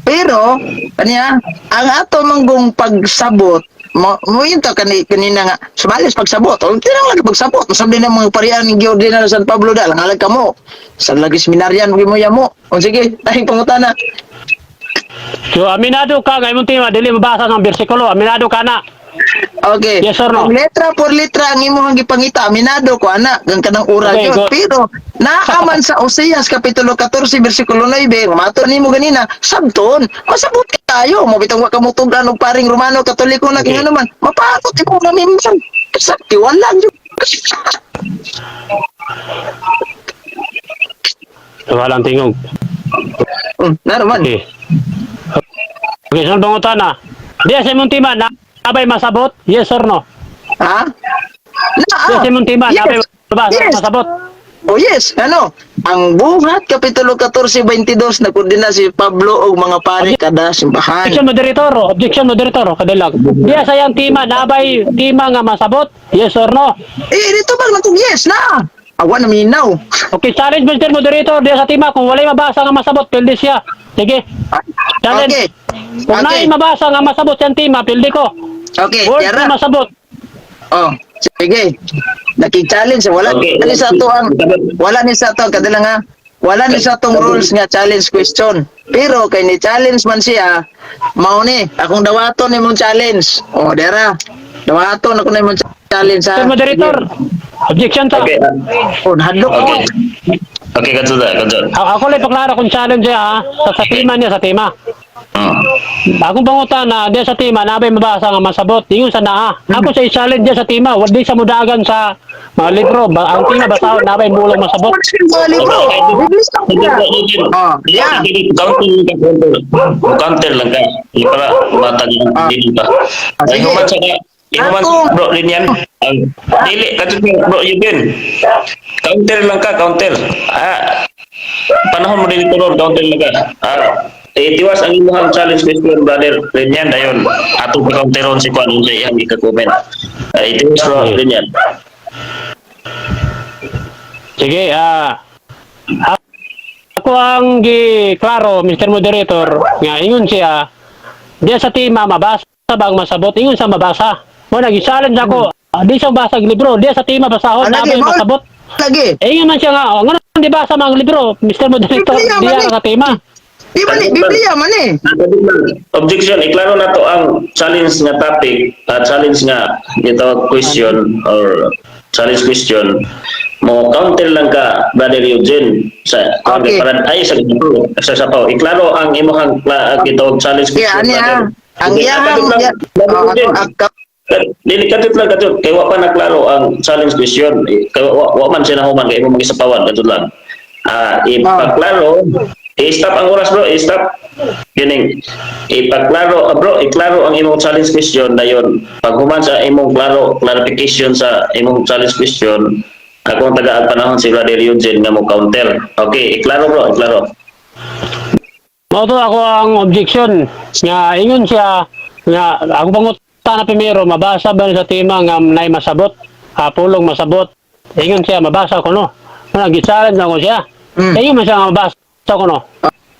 Pero kaniya ang ato manggong pagsabot mo yun to kanina nga sumalis pagsabot o tinang lagi pagsabot sabi ng mga parian ng Giordina San Pablo da langalag ka mo sa lagi seminaryan mo yamo o sige tayong pangutana. So, aminado ka, nga imong tema, dili mabasa ng bersikulo, aminado ka na. Okay. Yes or no? Kung letra por letra ang imong gipangita, minado ko ana, gang kanang ura Okay, yun. go. Pero naaman sa Oseas kapitulo 14 bersikulo 9, mato nimo ganina, sabton, masabot kayo, mo bitong wa ka mutugdan og paring Romano Katoliko na Okay. kung ano man. Mapakot imo na minsan. Sakti wala jud. Walang tingog. Naman. Okay. Okay, saan bangutan na? Diya sa imong tema, nabay masabot? Yes or no? Ha? Diya sa imong tema, nabay Yes. masabot? Oh yes, ano? Ang buhat kapitulo 14:22 nagkondena si Pablo og mga pare kada simbahan. Objection moderator, kadalag. Diya sa iyang tema, nabay tema nga masabot? Yes or no? Dito bang natong yes na? Awa na minaw. Okay, challenge Mr. Moderator, diya sa tema, kung walay mabasa nga masabot, pildi siya. Sige, challenge. Okay. Kung Okay. naay mabasa nga masabot siyang tema, pildi ko. Okay, Word Tiara. na masabot. Oh, sige. Naki-challenge wala Okay. ni sa to ang kadalang ha. Wala ni sa tong rules nga challenge question. Pero kay ni challenge man siya, mao ni akong dawaton nimong challenge. Oh, dera. Dawaton ako nimong challenge ha. Mr. Moderator, objection to. Okay. Oh, hadlok ko. Okay. Okay, kadto da, kadto. Ako lang paklaro kung challenge siya ha. Sa tema niya, sa tema. Akong pangutan na diya sa tema, nabay mabasa nga masabot. Ingon sa naa. Ako sa i-challenge diya sa tema, wala sa mudagan sa mga libro. Ang tema basahon, nabay mulong masabot. Oh, yeah. Counter lang ka. Hindi para matag dili pa. Ay sige. human sa inuman Ako. bro din yan. Dili kadto bro yun. Counter lang ka, counter. Panahon mo din ito counter lang ka. Tiwas ang imong challenge question brother Renyan dayon ato pa counteron si Kwan unsa iyang ika-comment. Tiwas bro Renyan. Sige, ako ang klaro, Mr. Moderator, nga ingon siya, diya sa tema, mabasa ba ang masabot? Ingon sa mabasa. Mo, nag-challenge ako, di siya basag libro, diya sa tema, basahon, nabay masabot. Lagi. Ingon man siya nga, nga di basa mga libro, Mr. Moderator, Biblia, diya mali. sa tema. Di ba ni Biblia man eh. Objection, iklaro na to ang challenge nga topic, challenge nga gitawag question or challenge question. Mo counter lang ka brother Eugene sa Okay. para ay sa sapaw. Iklaro ang imong gitawag challenge Kaya question. ani brother. ang iyahang Dili kadto lang kadto kay wa pa naklaro ang challenge question. Kay wa man siya nahuman kay imong magisapawan kadto lang. Ipaklaro I-stop ang oras, bro. I-stop. Gining ipaklaro, bro, iklaro ang imong challenge question dayon. Pag human sa imong clarification sa imong challenge question, akong tagaan panahon si Brother Eugene nga mo counter. Okay, iklaro bro, iklaro. Mao to ako ang objection nga ingon siya nga ako pangutan na primero mabasa ba sa tema nga nay masabot, pulong masabot. Ingon siya mabasa ko no. Nag-challenge ako siya. Ingon man siya nga mabasa ko no.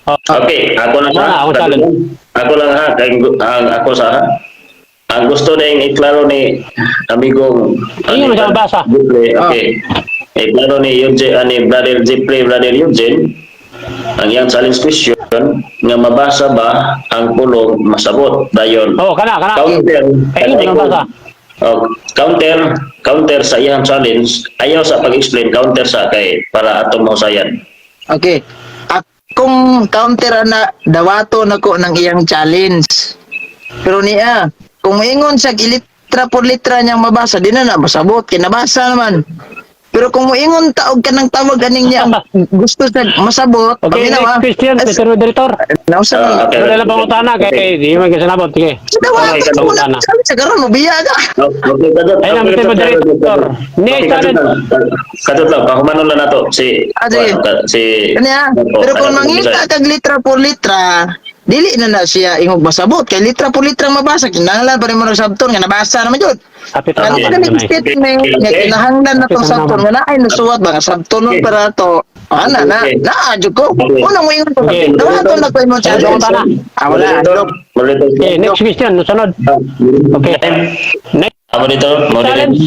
Okay, ako na Wala, ha. ako challenge. Ako lang ha, ako sa ha. Ang gusto na yung iklaro ni amigong Ingon man siya mabasa. Okay. Iklaro ni Eugene, ni Brother Jeffrey, Brother Eugene, ang iyang challenge question nga mabasa ba ang pulong masabot dayon. Oh, kana. Counter. Ingon man mabasa. Oh, counter sa iyang challenge, ayaw sa pag-explain, counter sa kay para atong mahusayan. Okay. Akong counter na dawato nako ng iyang challenge. Pero niya, kung ingon sa litra por litra niyang mabasa, di na masabot, kinabasa naman. Pero kung moingon taog ka ng tawag ganing niya ang gusto sa masabot, Okay, ah. next question, Mr. Moderator. Nausa man. Okay. Wala lang pangutana kay di man kasanabot. Sige. Sa dawato Okay, mo na pangutana. sabi sa karon mo biya ka. Okay, kadot. Ayun ang Mr. Moderator. Next challenge. Kadot lang, pahumanon lang nato si Sige. si Kanya. Pero kung mangita kag litra por litra, dili na siya ingog masabot kay litra por litra mabasa kinahanglan pa rin mo sabton nga nabasa naman jud. Kapit Ano naman. ka nang statement nga kinahanglan na tong sabton nga naay nasuwat ba nga sabton nun para to. Ana na jud ko. Una mo ingon to. Okay. Dawato na ko mo challenge. Wala. Okay, next question, sunod. Okay. Next Moderator, challenge.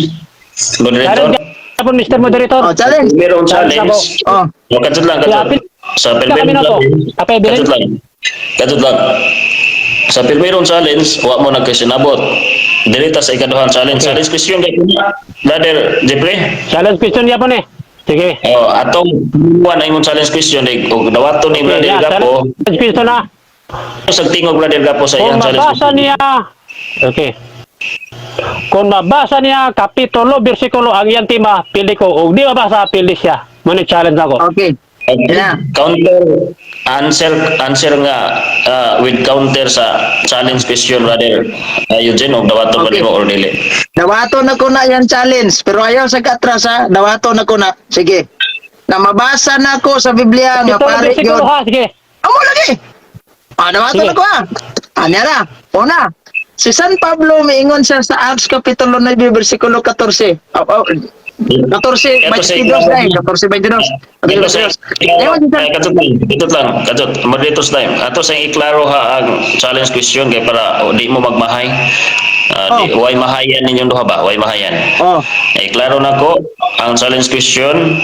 moderator. Challenge po, Mr. Moderator. Oh, challenge. Mayroong Challenge challenge. Oh. O, kadot lang, kadot. Sa Kami na to. Apay, bilhin. Kadot lang. Kadot lang. Sa pirmirong challenge, wa mo nagkasinabot. Dirita sa ikaduhang challenge. Okay. Challenge question kay Brother Jeffrey. Challenge question niya po ni. Sige. Oh, atong buwan ay mong challenge question og dawato ni Okay, Brother yeah, Gapo. challenge question na. Sa tingog Brother Gapo sa Kung iyang challenge. mabasa niya, okay. Kung mabasa niya kapitulo, bersikulo ang iyang tema, pili ko. O di mabasa, pili siya. Muna challenge ako. Okay. Yeah. Counter answer nga with counter sa challenge question Brother Eugene og dawato ba Okay. nimo or dili. Dawato na ko na yan challenge. Pero ayaw sa katras ha. Dawato na ko na. Sige. Na mabasa na ko sa Biblia nga Kapitulo, pare bersikulo yun. ha, sige. Amo lagi. Dawato Sige. na ko ha. Anya na. Una. Si San Pablo miingon siya sa Acts Kapitulo 9 versikulo 14. 14 22 dahil 14 22. Ito sa kadtot lang, kadtot moderator's time. Ato sa iklaro ha ang challenge question kay para di mo magmahay. Way mahayan ninyong duha ba? Way mahayan. Oh. Iklaro na ko ang challenge question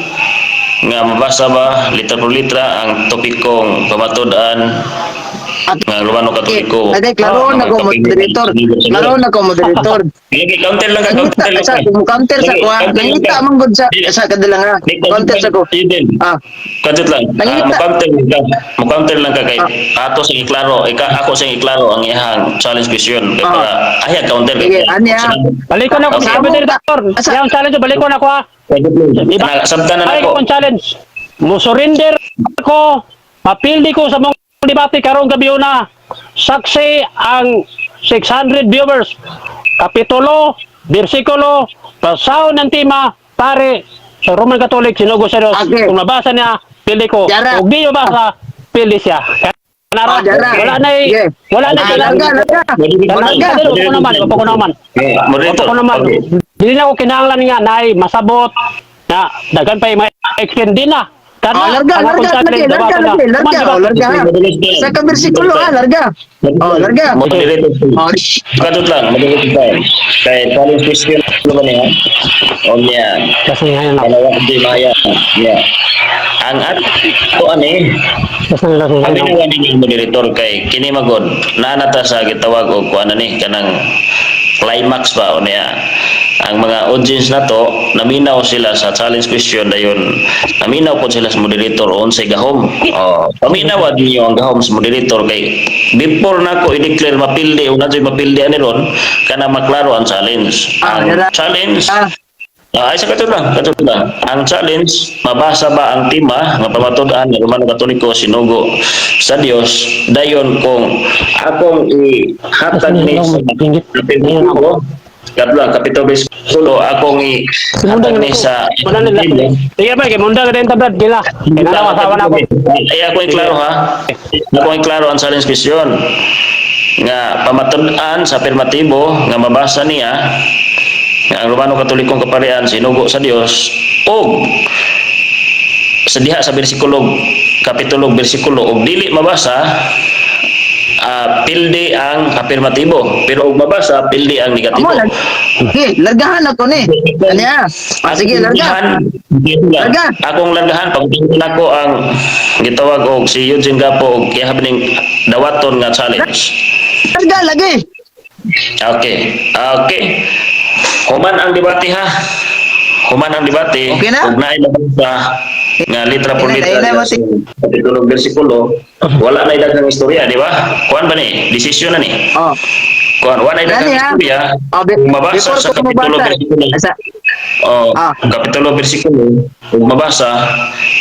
nga mabasa ba litra por litra ang topikong pamatud-an nga Romano Katoliko. Ade klaro na ko moderator. Klaro na ko moderator. Sige, counter lang ka, Nangita counter lang sa ka. counter sa ko. Nangita man gud sa kadalang ha. Counter sa ko. Ah. Kadot lang. Nangita. Mo-counter lang ka kay ato sa iklaro, ako sa iklaro ang iyang challenge question kay para ayag counter. Sige, anya. Balik ko na ako, Okay. Mr. Moderator. Asa? Yung challenge, balik ko na ako ha. Diba? Sabtan na Ay nako. ko ang challenge. Mo-surrender ko, mapildi ko sa mga debate karong gabi na. Saksi ang 600 viewers. Kapitulo, bersikulo, pasaw ng tema, pare, sa Roman Catholic, sinugo sa Diyos. Okay. Kung nabasa niya, pili ko. Jara. Kung di mabasa, pili siya. Nara, Jara. wala na Sige. wala na Larga. Wapa ko naman. Moderator. Ako naman, Okay. hindi na ako kinahanglan nga na masabot na dagan pa yung extend din na. Larga lagi. Sa ka bersikulo ha, larga. Larga. Moderator. Oh, Kadot lang, moderator tayo. Kay challenge question naman niya. O niya. Kasi ngayon ako. Dalawa di maya. Yeah. Ang ato ani Kasi ngayon ang ako. ginawa ninyo moderator kay kini magod nanata sa gitawag og kuan ni kanang climax ba o niya ang mga audience na to naminaw sila sa challenge question dayon naminaw po sila sa moderator unsay gahom paminaw niyo ang gahom sa moderator kay before nako i-declare mapildi o nadyoy mapildi ani ron kana maklaro ang challenge ang Dara. challenge Ay sa katulad lang. Ang challenge, mabasa ba ang tema nga pamatud-an ng Romano Katoliko sinugo sa Dios dayon kung akong ihatag ni sa kapitulo kapitulo bersikulo akong ihatag ni sa Sige ba, munda ka din tablat, gila. Kinalawa asawa na ako. ay ako iklaro ha. Ako iklaro ang challenge question nga pamatud-an sa afirmatibo nga mabasa niya nga ang Romano Katolikong kaparian sinugo sa Dios o sa diha sa bersikulo kapitulo bersikulo og dili mabasa pildi ang afirmatibo pero og mabasa pildi ang negatibo. Amo, largahan ako ni. Kanya. Sige, larga. Larga. Akong largahan pagtingin nako ang gitawag og si Eugene Gapo og ihab ning dawaton nga challenge. Larga lagi. Okay. Human ang debate ha. Human ang debate. Okay na? Ug naay nabasa nga litra por Okay na, litra na, sa kapitulo bersikulo, wala na daghang istorya, di ba? Kuan ba ni? Desisyon na ni. Oh. Kuan wala na daghang Nani, ha? istorya. Oh, Kung mabasa before sa ko kapitulo mabasa. bersikulo. Ah. Kapitulo bersikulo, kung mabasa,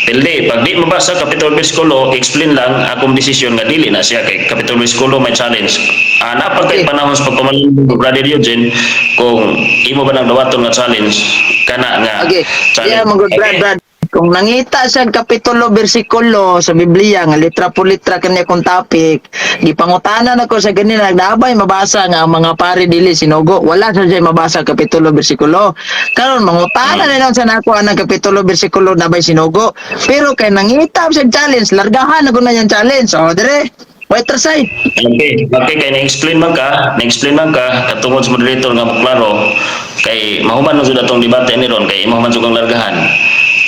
pildi. Pag di mabasa kapitulo bersikulo, explain lang akong desisyon nga dili na siya kay kapitulo bersikulo may challenge. Napag kay Okay. panahon sa pagpamaling ng Brother Eugene kung imo ba nang dawaton nga challenge kana nga Okay. Yeah, mga Brad. Kung nangita sa kapitulo bersikulo sa Biblia nga litra po litra kanya kung topic, gipangutanan ako sa ganina nagdabay mabasa nga ang mga pare dili sinugo. Wala sa siya mabasa kapitulo bersikulo. Karon mangutanan na lang sa nako ang kapitulo bersikulo nabay sinugo. Pero kay nangita sa challenge, largahan ako na yung challenge. O dire, wait side. Okay, kay na-explain man ka katungod sa moderator nga klaro kay mahuman na jud atong debate ni ron kay mahuman jud ang largahan.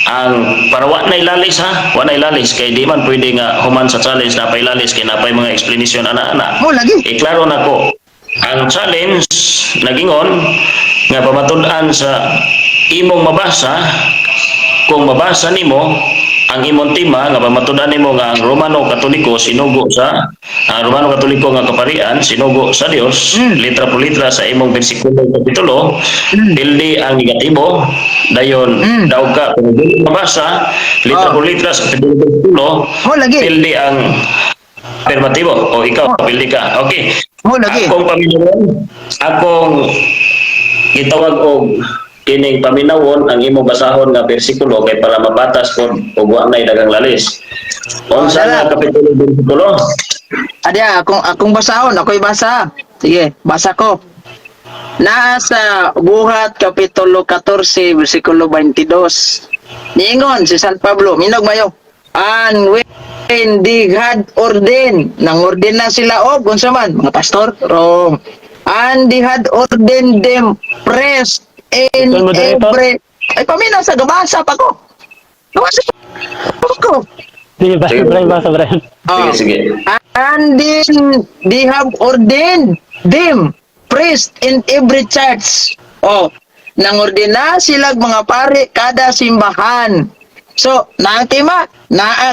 Ang para wa na ilalis ha, wa na ilalis kay di man pwede nga human sa challenge na pailalis kay napay mga explanation ana-ana. Mo lagi. Klaro nako. Ang challenge nagingon nga pamatud-an sa imong mabasa kung mabasa nimo ang imong tema nga pamatud-an nimo nga ang Romano Katoliko sinugo sa Romano Katoliko nga kaparian sinugo sa Dios litra por litra sa imong bersikulo kapitulo pildi ang negatibo dayon daog ka kung dili mabasa litra por litra sa kapitulo Mo lagi. pildi ang afirmatibo o ikaw pildi ka okay Mo lagi. akong paminawon akong gitawag og kining paminawon ang imong basahon nga bersikulo kay para mabatas pod ug wa nay daghang lalis. Unsa nga kapitulo bersikulo? Adya, akong basahon, ako'y basa. Sige, basa ko. Nasa Buhat Kapitulo 14, versikulo 22. Niingon si San Pablo, minog mayo. And when they had ordained, nang ordain na sila og unsa man, mga pastor, wrong. And they had ordained them priests in Ito, moderator. every... Ay, paminaw sa gabasa pa ko. Gabasa pa ko. Sige ba, Sige. Brian, basa, Brian. Oh. Sige. And then they have ordained them priest in every church. Oh, nangordina sila mga pare kada simbahan. So, naatima,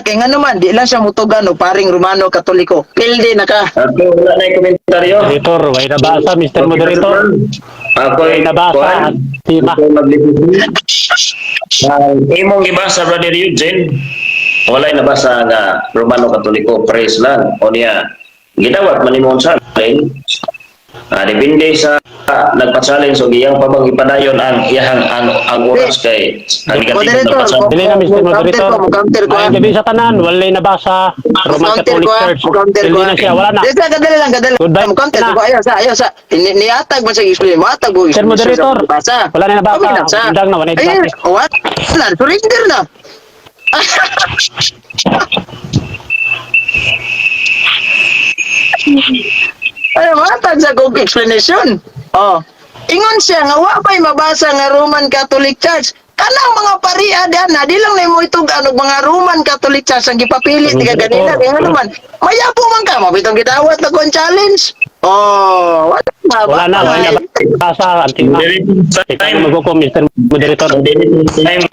kay nga naman, di lang siya mutugan o paring Romano Katoliko. Pildi na ka. Ako wala na komentaryo. Moderator, way nabasa, Mr. Moderator. Ako ay Nabasa at tima. Ang imong gibasa Brother Eugene walay nabasa nga Romano Katoliko praise lang o niya gidawat man imong challenge depende sa nagpa-challenge o giyang pa bang ipadayon ang iyang ang oras kay ang negatibo Moderator, nagpa-challenge. Dili na, Mr. Moderator. Counter ko. Ay, gabi sa tanan, walay nabasa Roman Catholic Church. Dili na siya, wala na. Dito, kadali lang. Goodbye. Counter ko. Ayaw sa. Niatag mo sa explain. Matag mo. Sir Moderator, wala na nabasa. Okay na, sa. Undang na, wala na Ayun, debate. what? Wala, surrender na. Ay, matag sa kong explanation. Oh. Ingon siya nga wa pa'y mabasa nga Roman Catholic Church. Kanang mga paria diyan na di lang nimo itog ano mga Roman Catholic Church ang gipapilit tiga ganina kaya naman. Mayapo man ka mabitong gidawat na kon challenge. Oh, Wala na, wala na nabasa. Anting na. Ikaw na magkukum, Mr. Moderator. Time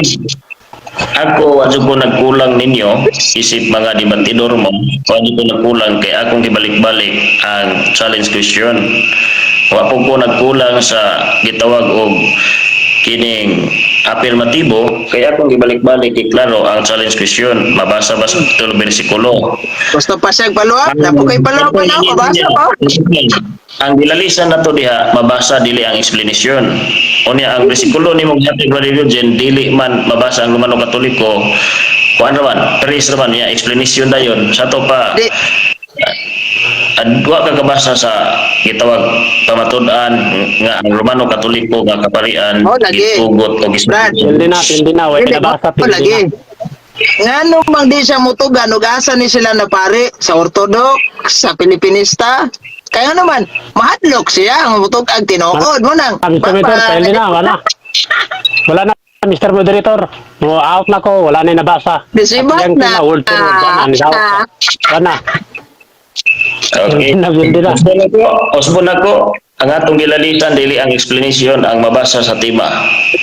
ako adyo ko nagkulang ninyo isip mga debatidor mo adyo ko nagkulang kay akong gibalik-balik ang challenge question wa po ko nagkulang sa gitawag og kining afirmatibo kaya akong ibalik-balik iklaro ang challenge question mabasa ba sa tulo bersikulo. Gusto pa siyang paluap? Napo kay paluap pa na, mabasa pa. Ang dilalisan nato diha mabasa dili ang explanation. Unya ang bersikulo ni mong hatag religion dili man mabasa ang Romano Katoliko. Kuan raman, pares raman ya explanation dayon. Sa to pa Di, adwa ka kabasa sa gitawag pamatud-an nga ang Romano Katoliko nga kaparian Oh, lagi. gitugot o Brad. Hindi na. Wala Hindi na basa. pa lagi. Ngano mang di siya mutugan, ug-asa ni sila na pare sa Orthodox, sa Pilipinista. Kaya naman, mahadlok siya, ang mutugag tinuod mo nang. Mr. Moderator, hindi na. Wala na, Mr. Moderator. Mo out na ko. Wala na yung nabasa. Disibat Yang na. word to word. Wala na. Okay. Hindi na. Usbon ako, ang atong gilalitan dili ang explanation ang mabasa sa tema.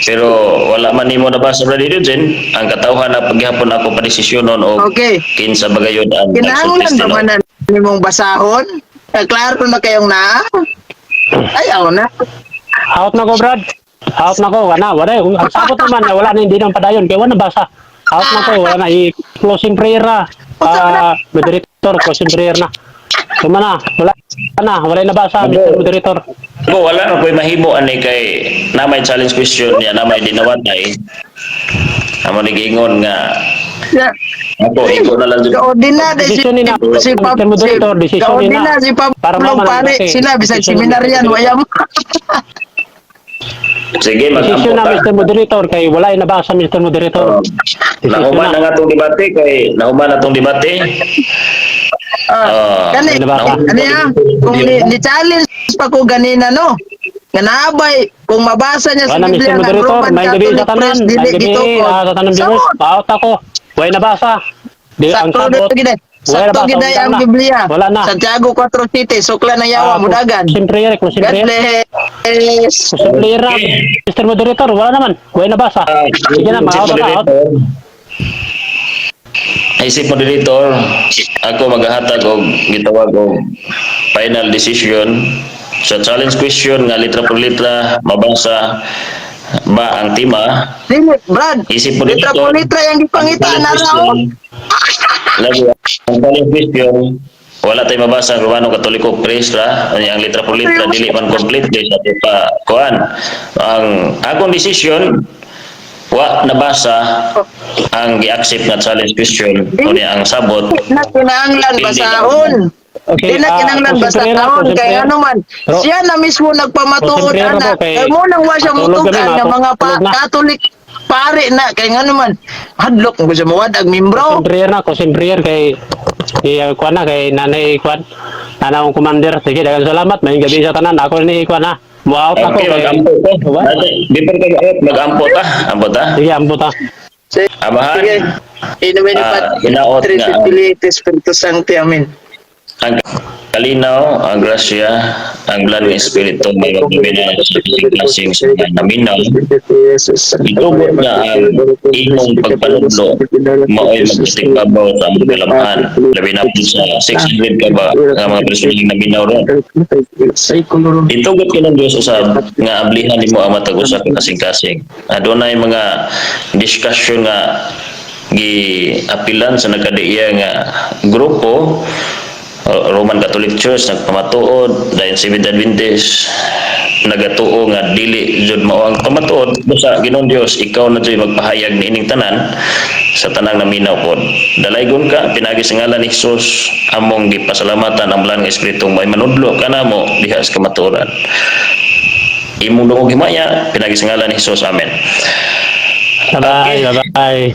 Pero wala man nimo nabasa Brad Eugene, ang katawhan na paghapon ako padesisyonon o Okay. kinsa bagayod ang Kinahanglan nagsultis ba man na nimong basahon? Klaro na kayong na? Ayaw na. Out na ko, Brad. Out na ko. Wala. Ang sabot naman, wala na hindi nang padayon. Kaya wala nabasa. Out na ko. Wala na. I-closing prayer na. Moderator, closing prayer na. Tuma na. Wala na. Wala yung nabasa, Mr. Moderator. Bo, wala na ko'y mahimo ani kay namay challenge question niya, namay dinawatay. Amo ni gingon nga Yeah. ako iko na lang dyan. Kaordinada si Desisyon ni na. Mr. Moderator, desisyon ni na. Kaordinada si Para Pablo mamanan pare. natin. Sila bisag Desisyon seminaryan, ni- wayam. Sige, Desisyon na, mag-ampo Mr. Moderator. Kaya wala yung nabasa, Mr. Moderator. Nahuman na nga itong debate kay nahuman na itong debate. Kani, ano yan? Kung ni-challenge pa ko ganina, no? Kanabay, kung mabasa niya sa Wala, Mr. Biblia ng Moderator. Roman May gabi Catholic sa tanan. Press, May dili gabi dito ko. sa tanan viewers. Out ako. Wala yung nabasa. Di, ang Sakto sabot. dito giday. Wala Sakto nabasa. giday ang Wala na. Biblia. Wala na. Santiago 4:7, sukla na yawa, mudagan. Closing prayer. God bless. Closing prayer na. Mr. Moderator, wala naman. Wala yung nabasa. Sige na, mga out na out. Isip moderator, ako maghahatag og gitawag og final decision sa challenge question nga litra por litra mabasa ba ang tema. Dili, Brad. Isip mo Litra dito. po litra yung gipangita na raw. Lagi ang challenge question wala tay mabasa ang Romano Katoliko Press ra ang litra por litra dili man complete sa pa kuan. Ang akong decision wa nabasa ang gi-accept nga challenge question o niya ang sabot Na kinahanglan basahon. Okay, Di na kinahanglan closing prayer na, basahon. closing Kaya prayer. ano man, Pero- siya na mismo nagpamatuod, Closing prayer na anak. po, kay- Kaya mo nang wa siya Tulog mutugan kami, nga mga tulog na. Catholic pare na. Kaya nga naman, hadlok mo siya mawadag membro. Closing prayer kay kuan na kay nanay kuan. Nanay kong commander. Sige, daghang salamat. May gabi sa tanan. Ako ni kuan na. Mo out ako okay kay. mag-ampo ko before ka mag-ampo ta ampo ta Sige, ambo ta. Sige, amahan inumin hinaot Tres nga Espiritus Espiritu Sancti. Amen. ang kalinaw, ang grasya, ang bulan ng Espiritu may magbibina sa klaseng naminaw. Itubot na ang imong pagpanudlo mao'y magpasigbabaw sa among kalamhan. Labi na po sa 600 ka ba nga mga personaling naminaw ron. Itugot ka ng Diyos usab nga ablihan nimo ang matag-usa ka kasing-kasing. Adunay mga discussion nga gi-apilan sa nagkadaiya nga grupo Roman Catholic Church nagpamatuod dahil Seventh Adventist nagatuo nga dili jud mao ang pamatuod sa Ginoong Dios ikaw na jud magpahayag niining tanan sa tanang naminaw pod dalaygon ka pinagi sa ngalan ni Hesus among gipasalamatan ang bulan nga espiritu may manudlo kanamo diha sa kamatuoran imong dungog himaya pinagi sa ngalan ni Hesus amen. Bye, bye.